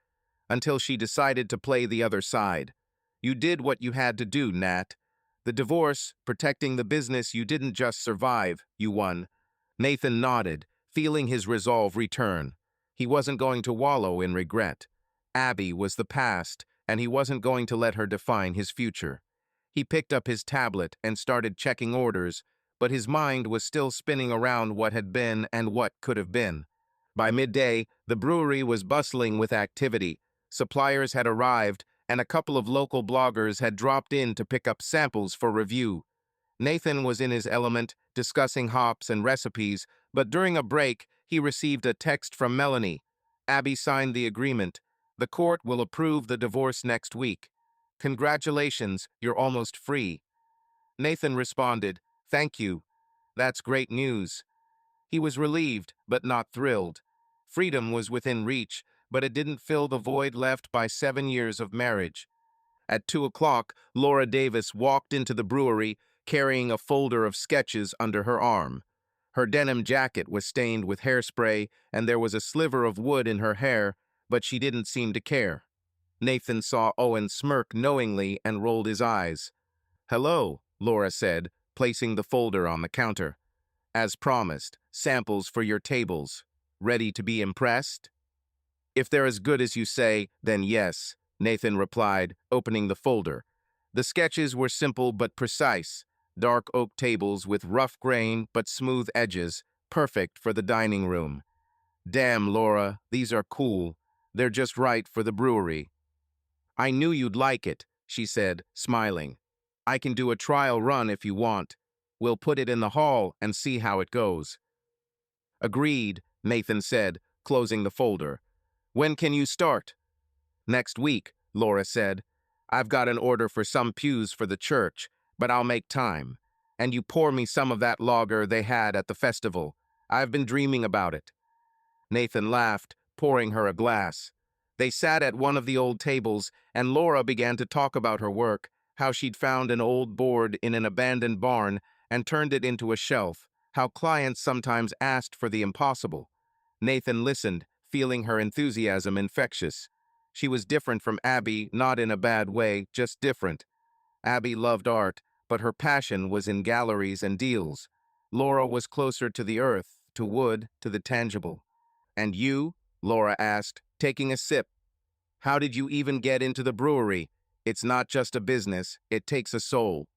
"until she decided to play the other side. You did what you had to do, Nat. The divorce, protecting the business, you didn't just survive, you won." Nathan nodded, feeling his resolve return. He wasn't going to wallow in regret. Abby was the past, and he wasn't going to let her define his future. He picked up his tablet and started checking orders, but his mind was still spinning around what had been and what could have been. By midday, the brewery was bustling with activity. Suppliers had arrived, and a couple of local bloggers had dropped in to pick up samples for review. Nathan was in his element, discussing hops and recipes, but during a break, he received a text from Melanie. "Abby signed the agreement. The court will approve the divorce next week. Congratulations, you're almost free." Nathan responded, "Thank you. That's great news." He was relieved, but not thrilled. Freedom was within reach, but it didn't fill the void left by 7 years of marriage. At 2 o'clock, Laura Davis walked into the brewery, carrying a folder of sketches under her arm. Her denim jacket was stained with hairspray, and there was a sliver of wood in her hair, but she didn't seem to care. Nathan saw Owen smirk knowingly and rolled his eyes. "Hello," Laura said, placing the folder on the counter. "As promised, samples for your tables. Ready to be impressed?" "If they're as good as you say, then yes," Nathan replied, opening the folder. The sketches were simple but precise. Dark oak tables with rough grain but smooth edges, perfect for the dining room. "Damn, Laura, these are cool. They're just right for the brewery." "I knew you'd like it," she said, smiling. I can do a trial run if you want. We'll put it in the hall and see how it goes. Agreed, Nathan said, closing the folder. When can you start? Next week, Laura said. I've got an order for some pews for the church, but I'll make time. And you pour me some of that lager they had at the festival. I've been dreaming about it. Nathan laughed, pouring her a glass. They sat at one of the old tables, and Laura began to talk about her work, how she'd found an old board in an abandoned barn and turned it into a shelf, how clients sometimes asked for the impossible. Nathan listened, feeling her enthusiasm infectious. She was different from Abby, not in a bad way, just different. Abby loved art, but her passion was in galleries and deals. Laura was closer to the earth, to wood, to the tangible. And you? Laura asked, taking a sip. How did you even get into the brewery? It's not just a business, it takes a soul.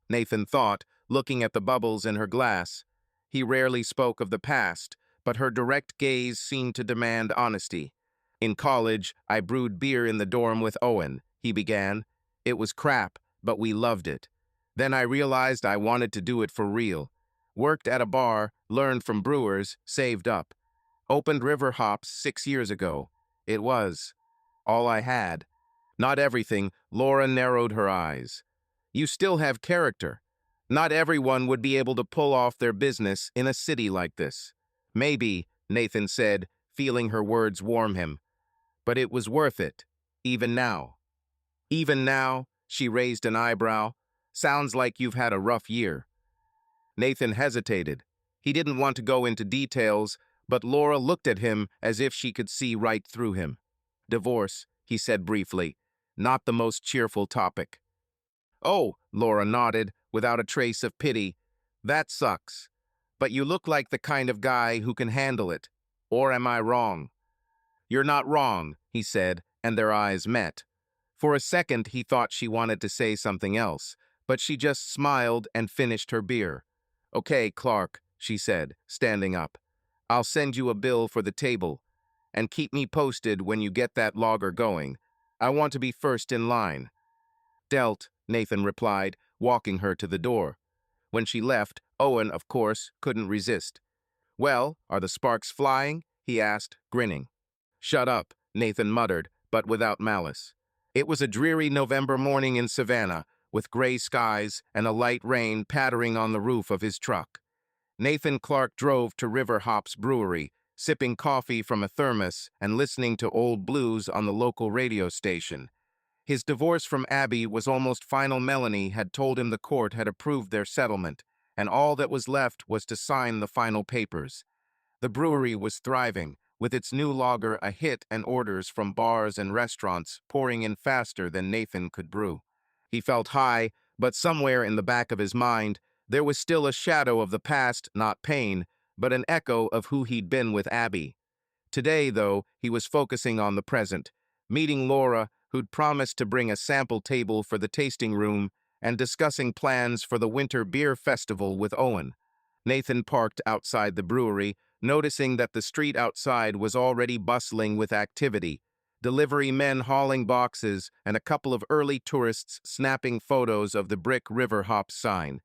Nathan thought, looking at the bubbles in her glass. He rarely spoke of the past, but her direct gaze seemed to demand honesty. In college, I brewed beer in the dorm with Owen, he began. It was crap, but we loved it. Then I realized I wanted to do it for real. Worked at a bar, learned from brewers, saved up. Opened River Hops 6 years ago. It was all I had. Not everything, Laura narrowed her eyes. You still have character. Not everyone would be able to pull off their business in a city like this. Maybe, Nathan said, feeling her words warm him. But it was worth it, even now. Even now, she raised an eyebrow. Sounds like you've had a rough year. Nathan hesitated. He didn't want to go into details, but Laura looked at him as if she could see right through him. Divorce, he said briefly, not the most cheerful topic. Oh, Laura nodded, without a trace of pity. That sucks. But you look like the kind of guy who can handle it. Or am I wrong? You're not wrong, he said, and their eyes met. For a second, he thought she wanted to say something else, but she just smiled and finished her beer. Okay, Clark, she said, standing up. I'll send you a bill for the table, and keep me posted when you get that lager going. I want to be first in line. Dealt, Nathan replied, walking her to the door. When she left, Owen, of course, couldn't resist. Well, are the sparks flying? He asked, grinning. Shut up, Nathan muttered, but without malice. It was a dreary November morning in Savannah, with gray skies and a light rain pattering on the roof of his truck. Nathan Clark drove to River Hops Brewery, sipping coffee from a thermos and listening to old blues on the local radio station. His divorce from Abby was almost final. Melanie had told him the court had approved their settlement, and all that was left was to sign the final papers. The brewery was thriving, with its new lager a hit and orders from bars and restaurants pouring in faster than Nathan could brew. He felt high, but somewhere in the back of his mind, there was still a shadow of the past, not pain, but an echo of who he'd been with Abby. Today, though, he was focusing on the present, meeting Laura, who'd promised to bring a sample table for the tasting room, and discussing plans for the winter beer festival with Owen. Nathan parked outside the brewery, noticing that the street outside was already bustling with activity, delivery men hauling boxes and a couple of early tourists snapping photos of the brick River Hops sign.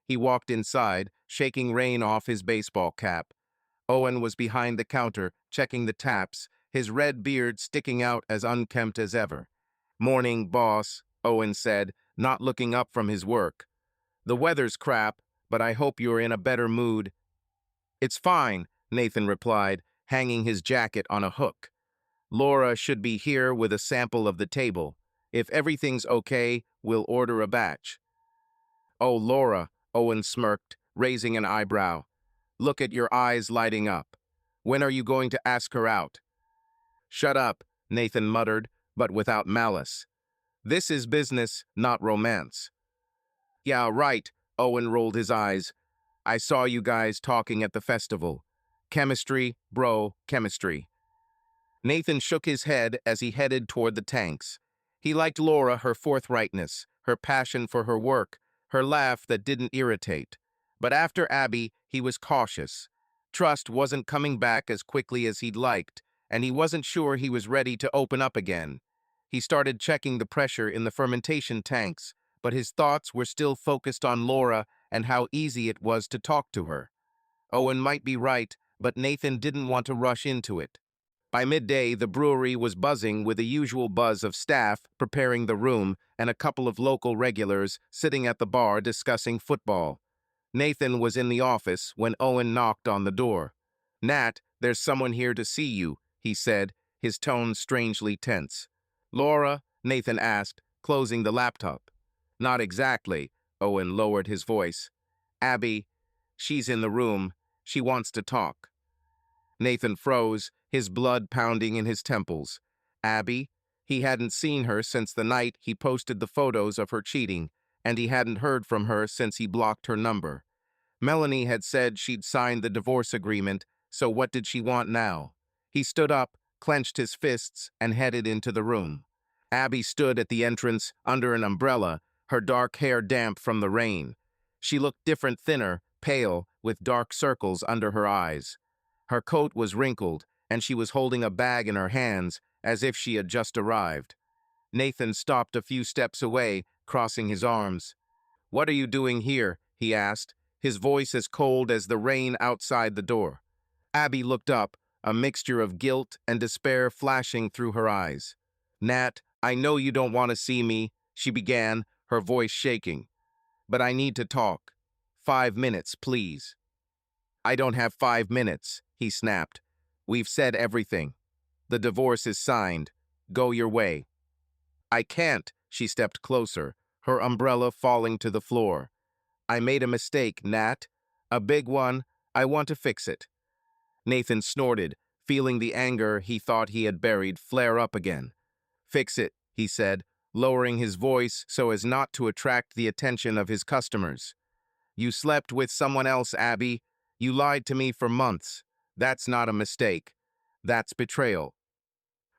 He walked inside, shaking rain off his baseball cap. Owen was behind the counter, checking the taps, his red beard sticking out as unkempt as ever. Morning, boss, Owen said, not looking up from his work. The weather's crap, but I hope you're in a better mood. It's fine, Nathan replied, hanging his jacket on a hook. Laura should be here with a sample of the table. If everything's okay, we'll order a batch. Oh, Laura, Owen smirked, raising an eyebrow. Look at your eyes lighting up. When are you going to ask her out? Shut up, Nathan muttered, but without malice. This is business, not romance. Yeah, right, Owen rolled his eyes. I saw you guys talking at the festival. Chemistry, bro, chemistry. Nathan shook his head as he headed toward the tanks. He liked Laura, her forthrightness, her passion for her work, her laugh that didn't irritate. But after Abby, he was cautious. Trust wasn't coming back as quickly as he'd liked, and he wasn't sure he was ready to open up again. He started checking the pressure in the fermentation tanks, but his thoughts were still focused on Laura and how easy it was to talk to her. Owen might be right, but Nathan didn't want to rush into it. By midday, the brewery was buzzing with the usual buzz of staff preparing the room and a couple of local regulars sitting at the bar discussing football. Nathan was in the office when Owen knocked on the door. "Nat, there's someone here to see you," he said, his tone strangely tense. "Laura?" Nathan asked, closing the laptop. "Not exactly," Owen lowered his voice. "Abby, she's in the room. She wants to talk." Nathan froze, his blood pounding in his temples. Abby? He hadn't seen her since the night he posted the photos of her cheating, and he hadn't heard from her since he blocked her number. Melanie had said she'd signed the divorce agreement, so what did she want now? He stood up, clenched his fists, and headed into the room. Abby stood at the entrance under an umbrella, her dark hair damp from the rain. She looked different, thinner, pale, with dark circles under her eyes. Her coat was wrinkled, and she was holding a bag in her hands, as if she had just arrived. Nathan stopped a few steps away, crossing his arms. "What are you doing here?" he asked, his voice as cold as the rain outside the door. Abby looked up, a mixture of guilt and despair flashing through her eyes. "Nat, I know you don't want to see me," she began, her voice shaking. "But I need to talk. 5 minutes, please." "I don't have 5 minutes," he snapped. "We've said everything. The divorce is signed. Go your way." "I can't," she stepped closer, her umbrella falling to the floor. "I made a mistake, Nat. A big one. I want to fix it." Nathan snorted, feeling the anger he thought he had buried flare up again. "Fix it," he said, lowering his voice so as not to attract the attention of his customers. "You slept with someone else, Abby. You lied to me for months. That's not a mistake. That's betrayal."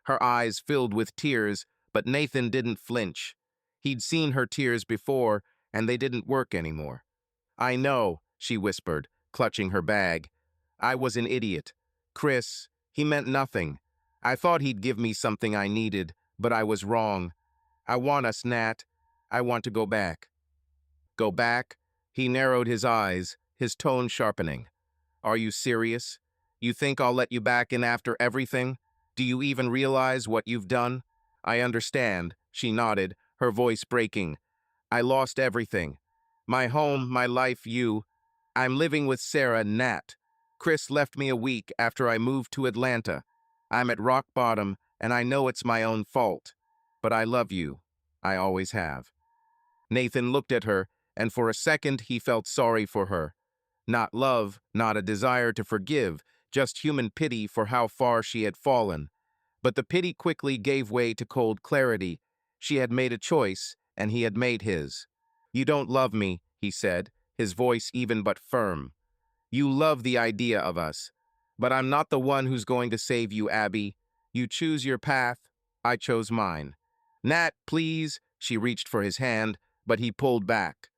Her eyes filled with tears, but Nathan didn't flinch. He'd seen her tears before, and they didn't work anymore. "I know," she whispered, clutching her bag. "I was an idiot. Chris, he meant nothing. I thought he'd give me something I needed, but I was wrong. I want us, Nat. I want to go back." "Go back?" He narrowed his eyes, his tone sharpening. "Are you serious? You think I'll let you back in after everything? Do you even realize what you've done?" "I understand," she nodded, her voice breaking. "I lost everything. My home, my life, you. I'm living with Sarah, Nat. Chris left me a week after I moved to Atlanta. I'm at rock bottom, and I know it's my own fault. But I love you. I always have." Nathan looked at her, and for a second he felt sorry for her. Not love, not a desire to forgive, just human pity for how far she had fallen. But the pity quickly gave way to cold clarity. She had made a choice, and he had made his. "You don't love me," he said, his voice even but firm. "You love the idea of us. But I'm not the one who's going to save you, Abby. You choose your path. I chose mine." "Nat, please." She reached for his hand, but he pulled back.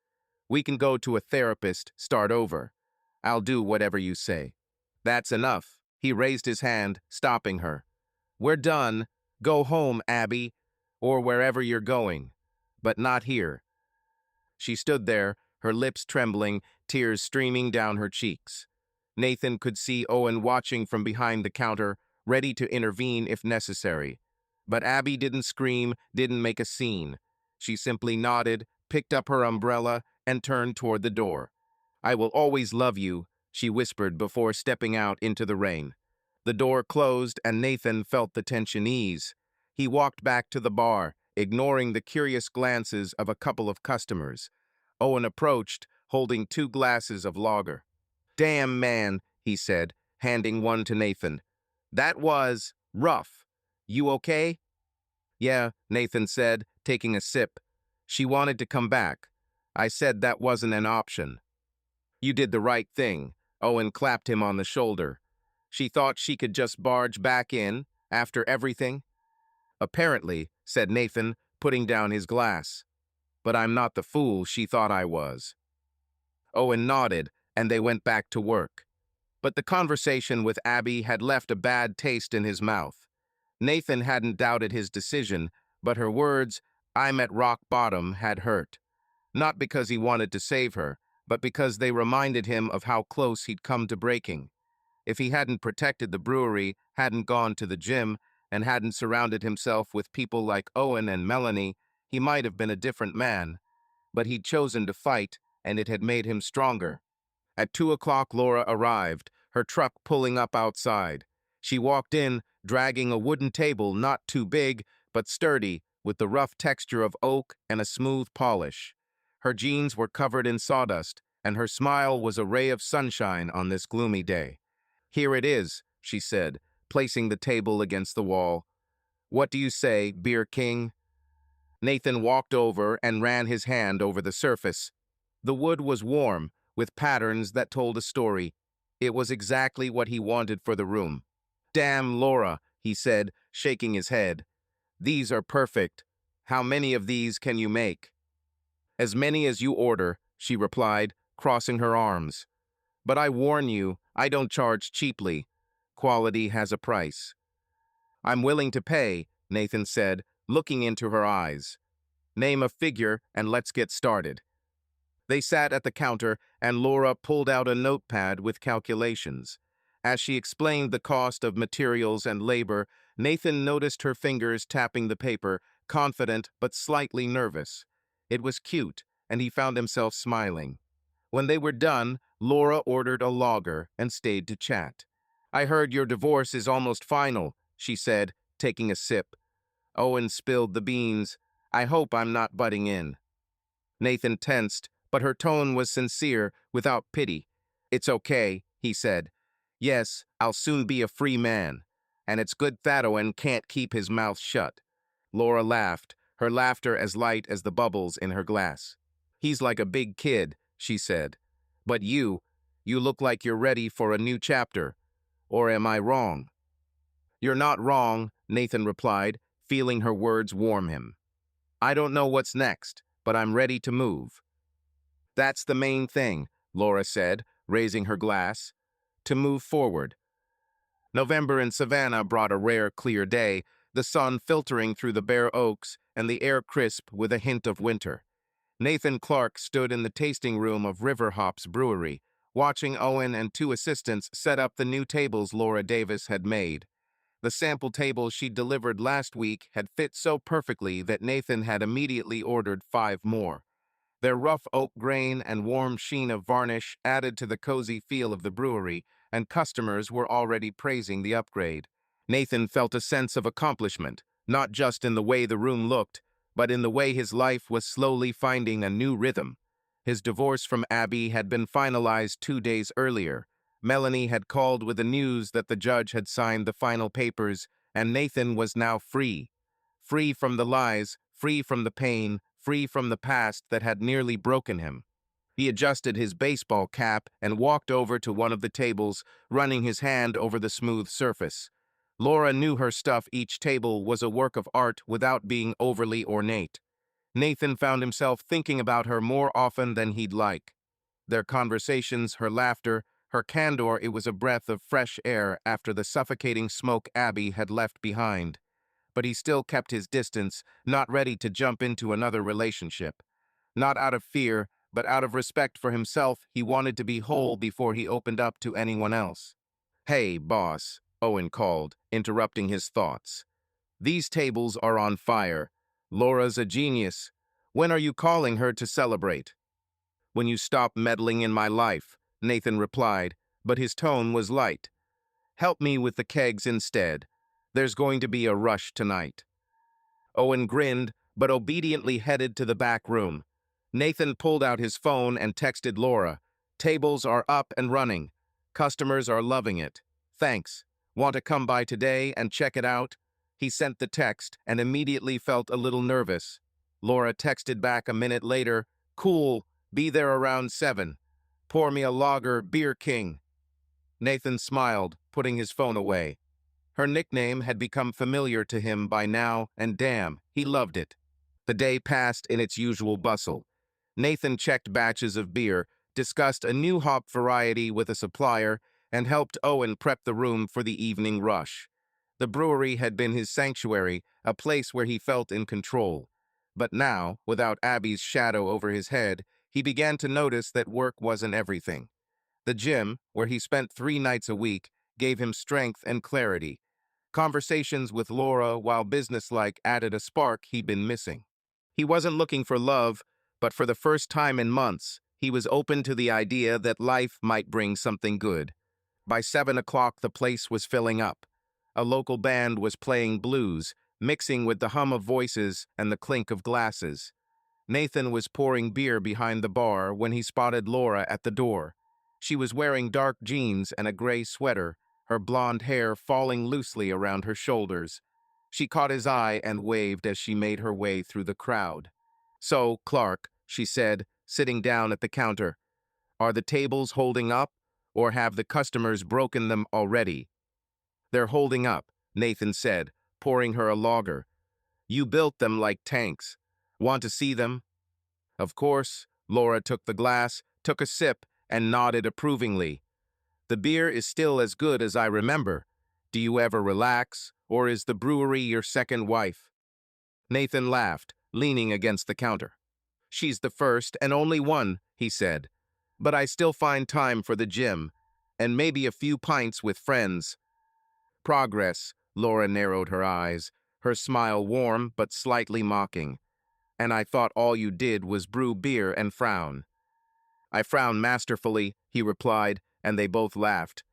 "We can go to a therapist, start over. I'll do whatever you say." "That's enough." He raised his hand, stopping her. "We're done. Go home, Abby, or wherever you're going. But not here." She stood there, her lips trembling, tears streaming down her cheeks. Nathan could see Owen watching from behind the counter, ready to intervene if necessary. But Abby didn't scream, didn't make a scene. She simply nodded, picked up her umbrella, and turned toward the door. "I will always love you," she whispered before stepping out into the rain. The door closed, and Nathan felt the tension ease. He walked back to the bar, ignoring the curious glances of a couple of customers. Owen approached, holding 2 glasses of lager. "Damn, man," he said, handing one to Nathan. "That was rough. You okay?" "Yeah," Nathan said, taking a sip. "She wanted to come back. I said that wasn't an option." "You did the right thing." Owen clapped him on the shoulder. "She thought she could just barge back in, after everything?" "Apparently," said Nathan, putting down his glass. "But I'm not the fool she thought I was." Owen nodded, and they went back to work. But the conversation with Abby had left a bad taste in his mouth. Nathan hadn't doubted his decision, But her words, "I'm at rock bottom," had hurt. Not because he wanted to save her, but because they reminded him of how close he'd come to breaking. If he hadn't protected the brewery, hadn't gone to the gym, and hadn't surrounded himself with people like Owen and Melanie, he might have been a different man. But he'd chosen to fight, and it had made him stronger. At 2 o'clock, Laura arrived, her truck pulling up outside. She walked in, dragging a wooden table not too big, but sturdy, with the rough texture of oak and a smooth polish. Her jeans were covered in sawdust, and her smile was a ray of sunshine on this gloomy day. "Here it is," she said, placing the table against the wall. "What do you say, Beer King?" Nathan walked over and ran his hand over the surface. The wood was warm, with patterns that told a story. It was exactly what he wanted for the room. "Damn, Laura," he said, shaking his head. "These are perfect. How many of these can you make?" "As many as you order," she replied, crossing her arms. "But I warn you, I don't charge cheaply. Quality has a price." "I'm willing to pay," Nathan said, looking into her eyes. "Name a figure and let's get started." They sat at the counter, and Laura pulled out a notepad with calculations. As she explained the cost of materials and labor, Nathan noticed her fingers tapping the paper, confident but slightly nervous. It was cute, and he found himself smiling. When they were done, Laura ordered a lager and stayed to chat. "I heard your divorce is almost final," she said, taking a sip. Owen spilled the beans. "I hope I'm not butting in." Nathan tensed, but her tone was sincere, without pity. "It's okay," he said. "Yes, I'll soon be a free man. And it's good that Owen can't keep his mouth shut." Laura laughed, her laughter as light as the bubbles in her glass. "He's like a big kid," she said. "But you look like you're ready for a new chapter. Or am I wrong?" "You're not wrong," Nathan replied, feeling her words warm him. "I don't know what's next, but I'm ready to move." "That's the main thing," Laura said, raising her glass. "To move forward." November in Savannah brought a rare, clear day, the sun filtering through the bare oaks and the air crisp with a hint of winter. Nathan Clark stood in the tasting room of River Hops Brewery, watching Owen and two assistants set up the new tables Laura Davis had made. The sample table she'd delivered last week had fit so perfectly that Nathan had immediately ordered 5 more. Their rough oak grain and warm sheen of varnish added to the cozy feel of the brewery, and customers were already praising the upgrade. Nathan felt a sense of accomplishment, not just in the way the room looked, but in the way his life was slowly finding a new rhythm. His divorce from Abby had been finalized 2 days earlier. Melanie had called with the news that the judge had signed the final papers, and Nathan was now free. Free from the lies, free from the pain, free from the past that had nearly broken him. He adjusted his baseball cap and walked over to one of the tables, running his hand over the smooth surface. Laura knew her stuff. Each table was a work of art without being overly ornate. Nathan found himself thinking about her more often than he'd like. Their conversations, her laughter, her candor, it was a breath of fresh air after the suffocating smoke Abby had left behind. But he still kept his distance, not ready to jump into another relationship. Not out of fear, but out of respect for himself. He wanted to be whole before he opened up to anyone else. "Hey, boss," Owen called, interrupting his thoughts. "These tables are on fire. Laura's a genius. When are you calling her to celebrate?" "When you stop meddling in my life," Nathan replied, but his tone was light. "Help me with the kegs instead. There's going to be a rush tonight." Owen grinned, but obediently headed to the back room. Nathan pulled out his phone and texted Laura. "Tables are up and running. Customers are loving it. Thanks. Want to come by today and check it out?" He sent the text and immediately felt a little nervous. Laura texted back a minute later, "Cool, be there around 7. Pour me a lager, Beer King." Nathan smiled, putting his phone away. Her nickname had become familiar to him by now, and damn, he loved it. The day passed in its usual bustle. Nathan checked batches of beer, discussed a new hop variety with a supplier, and helped Owen prep the room for the evening rush. The brewery had been his sanctuary, a place where he felt in control. But now, without Abby's shadow over his head, he began to notice that work wasn't everything. The gym, where he spent 3 nights a week, gave him strength and clarity. Conversations with Laura, while businesslike, added a spark he'd been missing. He wasn't looking for love, but for the first time in months, he was open to the idea that life might bring something good. By 7 o'clock, the place was filling up. A local band was playing blues, mixing with the hum of voices and the clink of glasses. Nathan was pouring beer behind the bar when he spotted Laura at the door. She was wearing dark jeans and a gray sweater, her blonde hair falling loosely around her shoulders. She caught his eye and waved as she made her way through the crowd. "So, Clark," she said, sitting down at the counter, "are the tables holding up, or have the customers broken them already?" "They're holding up," Nathan said, pouring her a lager. "You built them like tanks. Want to see them?" Of course. Laura took the glass, took a sip, and nodded approvingly. "The beer is still as good as I remember. Do you ever relax, or is the brewery your second wife?" Nathan laughed, leaning against the counter. "She's the first and only one," he said. "But I still find time for the gym, and maybe a few pints with friends." "Progress," Laura narrowed her eyes, her smile warm but slightly mocking. "And I thought all you did was brew beer and frown." "I frown masterfully," he replied, and they both laughed.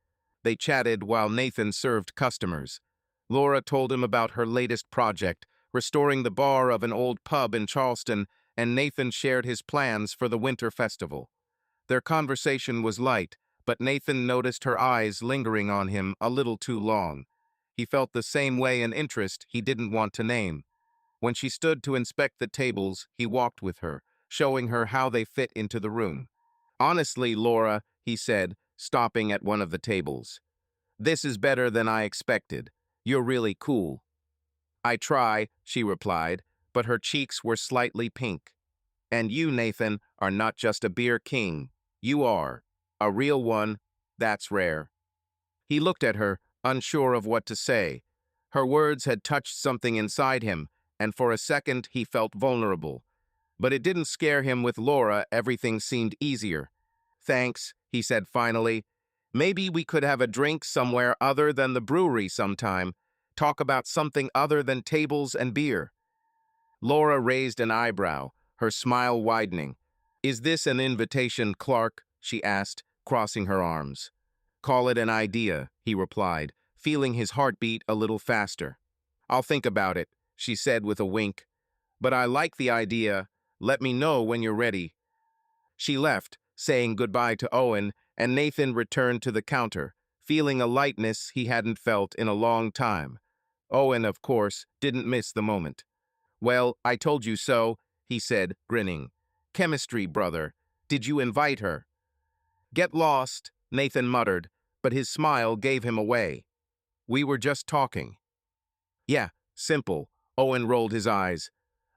They chatted while Nathan served customers. Laura told him about her latest project, restoring the bar of an old pub in Charleston, and Nathan shared his plans for the winter festival. Their conversation was light, but Nathan noticed her eyes lingering on him a little too long. He felt the same way an interest he didn't want to name. When she stood to inspect the tables, he walked with her, showing her how they fit into the room. "Honestly, Laura," he said, stopping at one of the tables, "this is better than I expected. You're really cool." "I try," she replied, but her cheeks were slightly pink. "And you, Nathan, are not just a beer king. You are a real one. That's rare." He looked at her, unsure of what to say. Her words had touched something inside him, and for a second he felt vulnerable. But it didn't scare him. With Laura, everything seemed easier. "Thanks," he said finally. "Maybe we could have a drink somewhere other than the brewery sometime. Talk about something other than tables and beer." Laura raised an eyebrow, her smile widening. "Is this an invitation, Clark?" she asked, crossing her arms. "Call it an idea," he replied, feeling his heartbeat a little faster. "I'll think about it," she said with a wink. "But I like the idea. Let me know when you're ready." She left, saying goodbye to Owen, and Nathan returned to the counter, feeling a lightness he hadn't felt in a long time. Owen, of course, didn't miss the moment. "Well, I told you so," he said, grinning. "Chemistry, brother. Did you invite her?" "Get lost," Nathan muttered, but his smile gave him away. "We were just talking." "Yeah, simple." Owen rolled his eyes.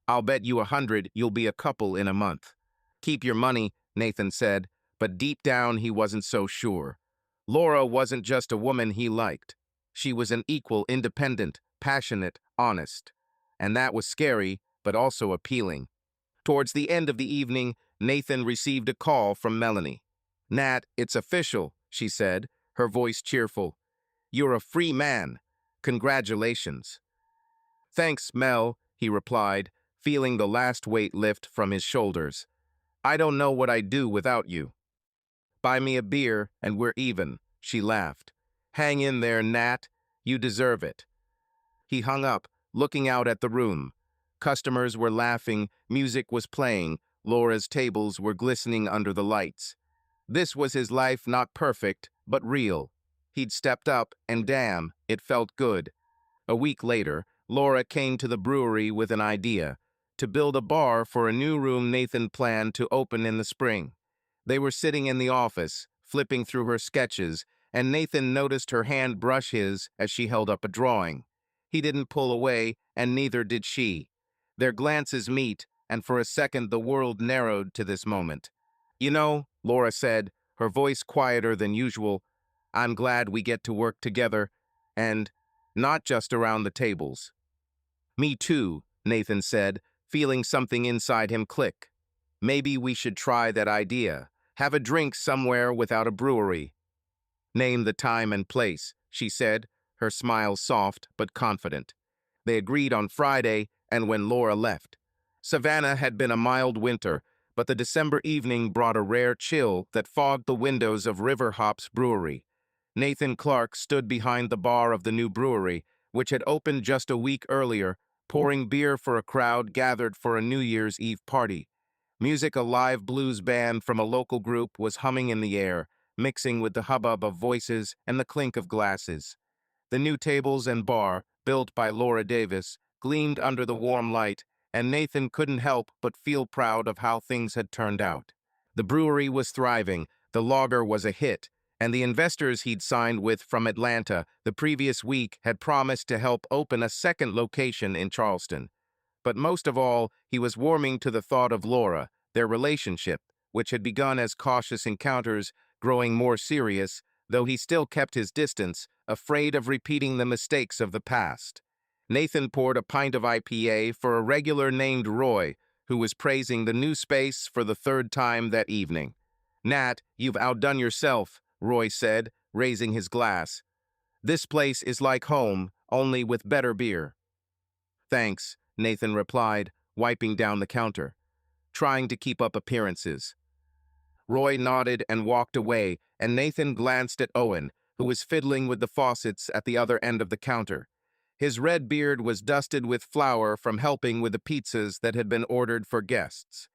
"I'll bet you 100 you'll be a couple in a month." "Keep your money," Nathan said, but deep down he wasn't so sure. Laura wasn't just a woman he liked. She was an equal, independent, passionate, honest. And that was scary, but also appealing. Towards the end of the evening, Nathan received a call from Melanie. "Nat, it's official," she said, her voice cheerful. "You're a free man. Congratulations." "Thanks, Mel," he replied, feeling the last weight lift from his shoulders. "I don't know what I'd do without you." "Buy me a beer and we're even," she laughed. "Hang in there, Nat. You deserve it." He hung up, looking out at the room. Customers were laughing, music was playing, Laura's tables were glistening under the lights. This was his life, not perfect, but real. He'd stepped up, and damn, it felt good. A week later, Laura came to the brewery with an idea: to build a bar for a new room Nathan planned to open in the spring. They were sitting in the office, flipping through her sketches, and Nathan noticed her hand brush his as she held up a drawing. He didn't pull away, and neither did she. Their glances meet, and for a second the world narrowed to this moment. "You know," Laura said, her voice quieter than usual, "I'm glad we get to work together, and not just around the tables. Me too, Nathan said, feeling something inside him click. Maybe we should try that idea. Have a drink somewhere without a brewery. Name the time and place, she said, her smile soft but confident. They agreed on Friday, and when Laura left. Savannah had been a mild winter, but the December evening brought a rare chill that fogged the windows of River Hops Brewery. Nathan Clark stood behind the bar of the new brewery, which had opened just a week earlier, pouring beer for a crowd gathered for a New Year's Eve party. Music, a live blues band from a local group, was humming in the air, mixing with the hubbub of voices and the clink of glasses. The new tables and bar, built by Laura Davis, gleamed under the warm light, and Nathan couldn't help but feel proud of how things had turned out. The brewery was thriving, the lager was a hit, and the investors he'd signed with from Atlanta the previous week had promised to help open a second location in Charleston. But most of all, he was warming to the thought of Laura, their relationship, which had begun as cautious encounters, growing more serious, though he still kept his distance, afraid of repeating the mistakes of the past. Nathan poured a pint of IPA for a regular named Roy, who was praising the new space for the third time that evening. "Nat, you've outdone yourself," Roy said, raising his glass. "This place is like home, only with better beer." "Thanks," Nathan replied, wiping down the counter, trying to keep up appearances. Roy nodded and walked away, and Nathan glanced at Owen, who was fiddling with the faucets at the other end of the counter. His red beard was dusted with flour from helping with the pizzas that had been ordered for guests.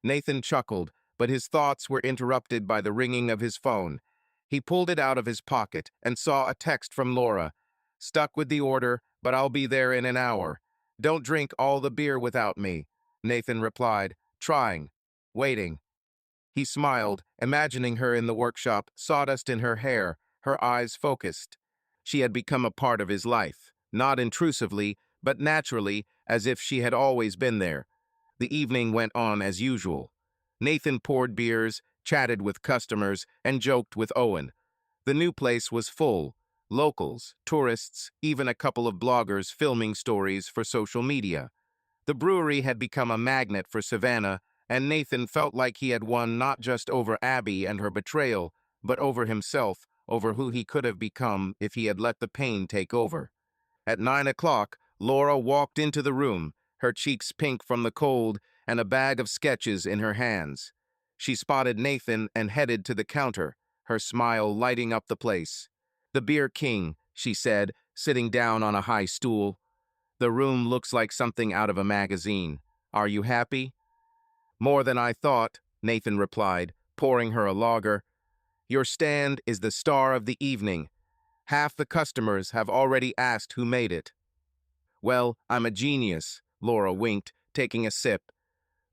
Nathan chuckled, but his thoughts were interrupted by the ringing of his phone. He pulled it out of his pocket and saw a text from Laura. "Stuck with the order, but I'll be there in an hour. Don't drink all the beer without me," Nathan replied, trying, waiting. He smiled, imagining her in the workshop, sawdust in her hair, her eyes focused. She had become a part of his life, not intrusively, but naturally, as if she had always been there. The evening went on as usual. Nathan poured beers, chatted with customers, and joked with Owen. The new place was full. Locals, tourists, even a couple of bloggers filming stories for social media. The brewery had become a magnet for Savannah, and Nathan felt like he had won not just over Abby and her betrayal, but over himself, over who he could have become if he had let the pain take over. At 9 o'clock, Laura walked into the room, her cheeks pink from the cold and a bag of sketches in her hands. She spotted Nathan and headed to the counter, her smile lighting up the place. "The Beer King," she said, sitting down on a high stool. "The room looks like something out of a magazine. Are you happy?" "More than I thought," Nathan replied, pouring her a lager. "Your stand is the star of the evening. Half the customers have already asked who made it." "Well, I'm a genius," Laura winked, taking a sip.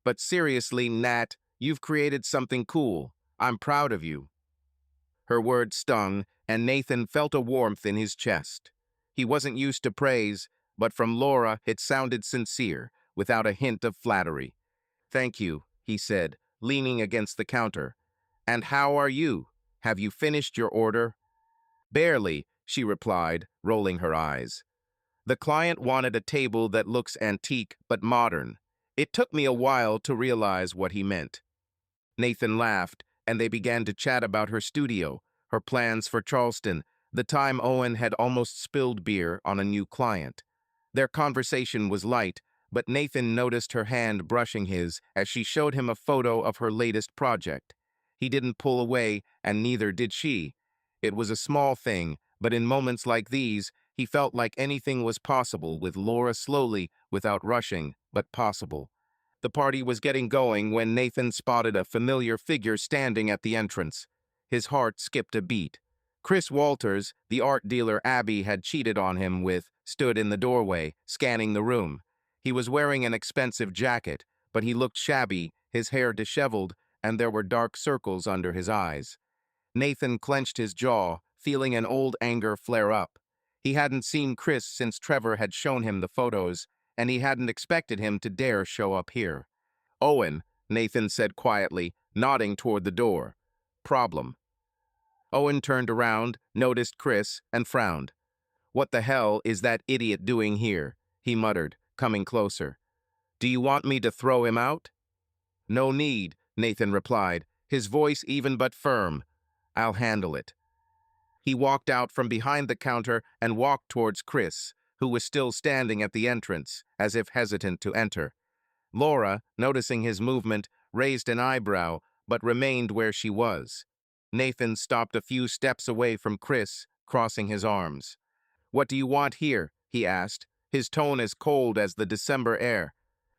"But seriously, Nat, you've created something cool. I'm proud of you." Her words stung, and Nathan felt a warmth in his chest. He wasn't used to praise, but from Laura it sounded sincere, without a hint of flattery. "Thank you," he said, leaning against the counter. "And how are you? Have you finished your order?" "Barely," she replied, rolling her eyes. "The client wanted a table that looks antique but modern. It took me a while to realize what he meant." Nathan laughed, and they began to chat about her studio, her plans for Charleston, the time Owen had almost spilled beer on a new client. Their conversation was light, but Nathan noticed her hand brushing his as she showed him a photo of her latest project. He didn't pull away, and neither did she. It was a small thing, but in moments like these, he felt like anything was possible with Laura, slowly, without rushing, but possible. The party was getting going when Nathan spotted a familiar figure standing at the entrance. His heart skipped a beat. Chris Walters, the art dealer Abby had cheated on him with, stood in the doorway, scanning the room. He was wearing an expensive jacket, but he looked shabby, his hair disheveled, and there were dark circles under his eyes. Nathan clenched his jaw, feeling an old anger flare up. He hadn't seen Chris since Trevor had shown him the photos, and he hadn't expected him to dare show up here. "Owen," Nathan said quietly, nodding toward the door. "Problem." Owen turned around, noticed Chris, and frowned. "What the hell is that idiot doing here?" he muttered, coming closer. "Do you want me to throw him out?" "No need," Nathan replied, his voice even but firm. "I'll handle it." He walked out from behind the counter and walked towards Chris, who was still standing at the entrance, as if hesitant to enter. Laura, noticing his movement, raised an eyebrow, but remained where she was. Nathan stopped a few steps away from Chris, crossing his arms. "What do you want here?" he asked, his tone as cold as the December air.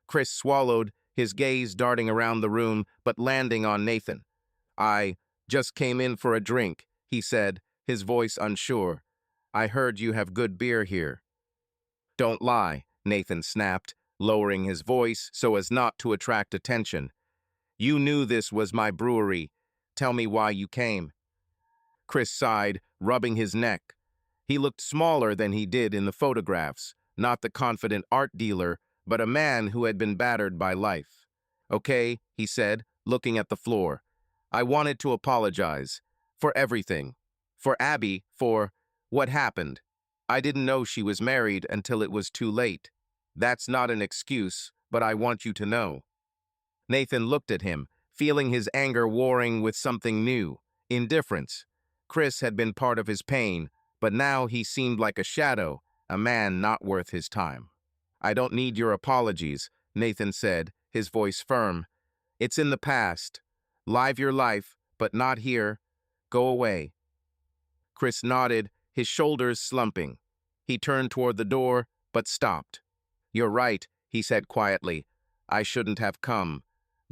Chris swallowed, his gaze darting around the room, but landing on Nathan. "I just came in for a drink," he said, his voice unsure. "I heard you have good beer here." "Don't lie," Nathan snapped, lowering his voice so as not to attract attention. "You knew this was my brewery. Tell me why you came." Chris sighed, rubbing his neck. He looked smaller than he did in the photographs, not the confident art dealer, but a man who had been battered by life. "Okay," he said, looking at the floor. "I wanted to apologize. For everything. For Abby, for what happened. I didn't know she was married until it was too late. That's not an excuse, but I want you to know." Nathan looked at him, feeling his anger warring with something new, indifference. Chris had been part of his pain, but now he seemed like a shadow, a man not worth his time. "I don't need your apologies," Nathan said, his voice firm. "It's in the past. Live your life, but not here. Go away." Chris nodded, his shoulders slumping. He turned toward the door, but stopped. "You're right," he said quietly. "I shouldn't have come.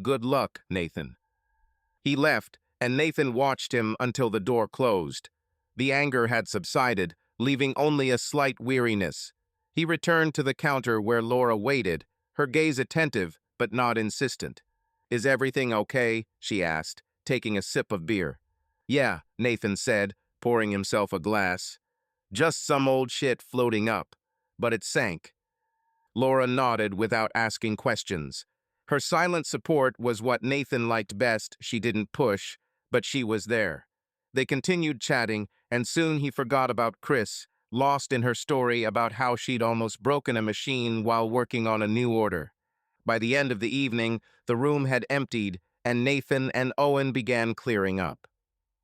Good luck, Nathan." He left, and Nathan watched him until the door closed. The anger had subsided, leaving only a slight weariness. He returned to the counter where Laura waited, her gaze attentive but not insistent. "Is everything okay?" she asked, taking a sip of beer. "Yeah," Nathan said, pouring himself a glass. "Just some old shit floating up, but it sank." Laura nodded without asking questions. Her silent support was what Nathan liked best. She didn't push, but she was there. They continued chatting, and soon he forgot about Chris, lost in her story about how she'd almost broken a machine while working on a new order. By the end of the evening, the room had emptied, and Nathan and Owen began clearing up.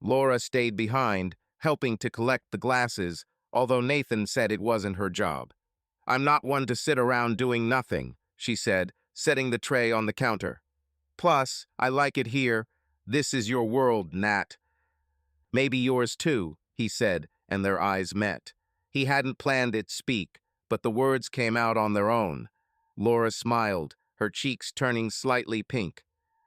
Laura stayed behind, helping to collect the glasses, although Nathan said it wasn't her job. "I'm not one to sit around doing nothing," she said, setting the tray on the counter. "Plus, I like it here. This is your world, Nat." "Maybe yours too," he said, and their eyes met. He hadn't planned it speak, but the words came out on their own. Laura smiled, her cheeks turning slightly pink.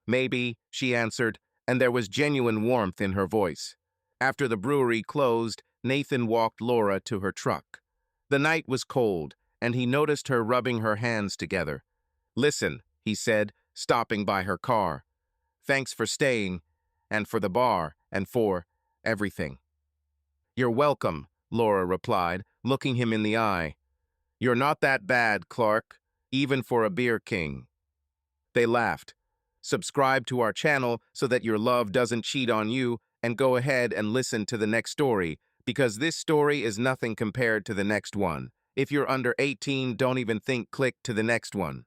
"Maybe," she answered, and there was genuine warmth in her voice. After the brewery closed, Nathan walked Laura to her truck. The night was cold, and he noticed her rubbing her hands together. "Listen," he said, stopping by her car. "Thanks for staying, and for the bar, and for everything." "You're welcome," Laura replied, looking him in the eye. "You're not that bad, Clark, even for a beer king." They laughed. Subscribe to our channel so that your love doesn't cheat on you, and go ahead and listen to the next story, because this story is nothing compared to the next one. If you're under 18, don't even think click to the next one.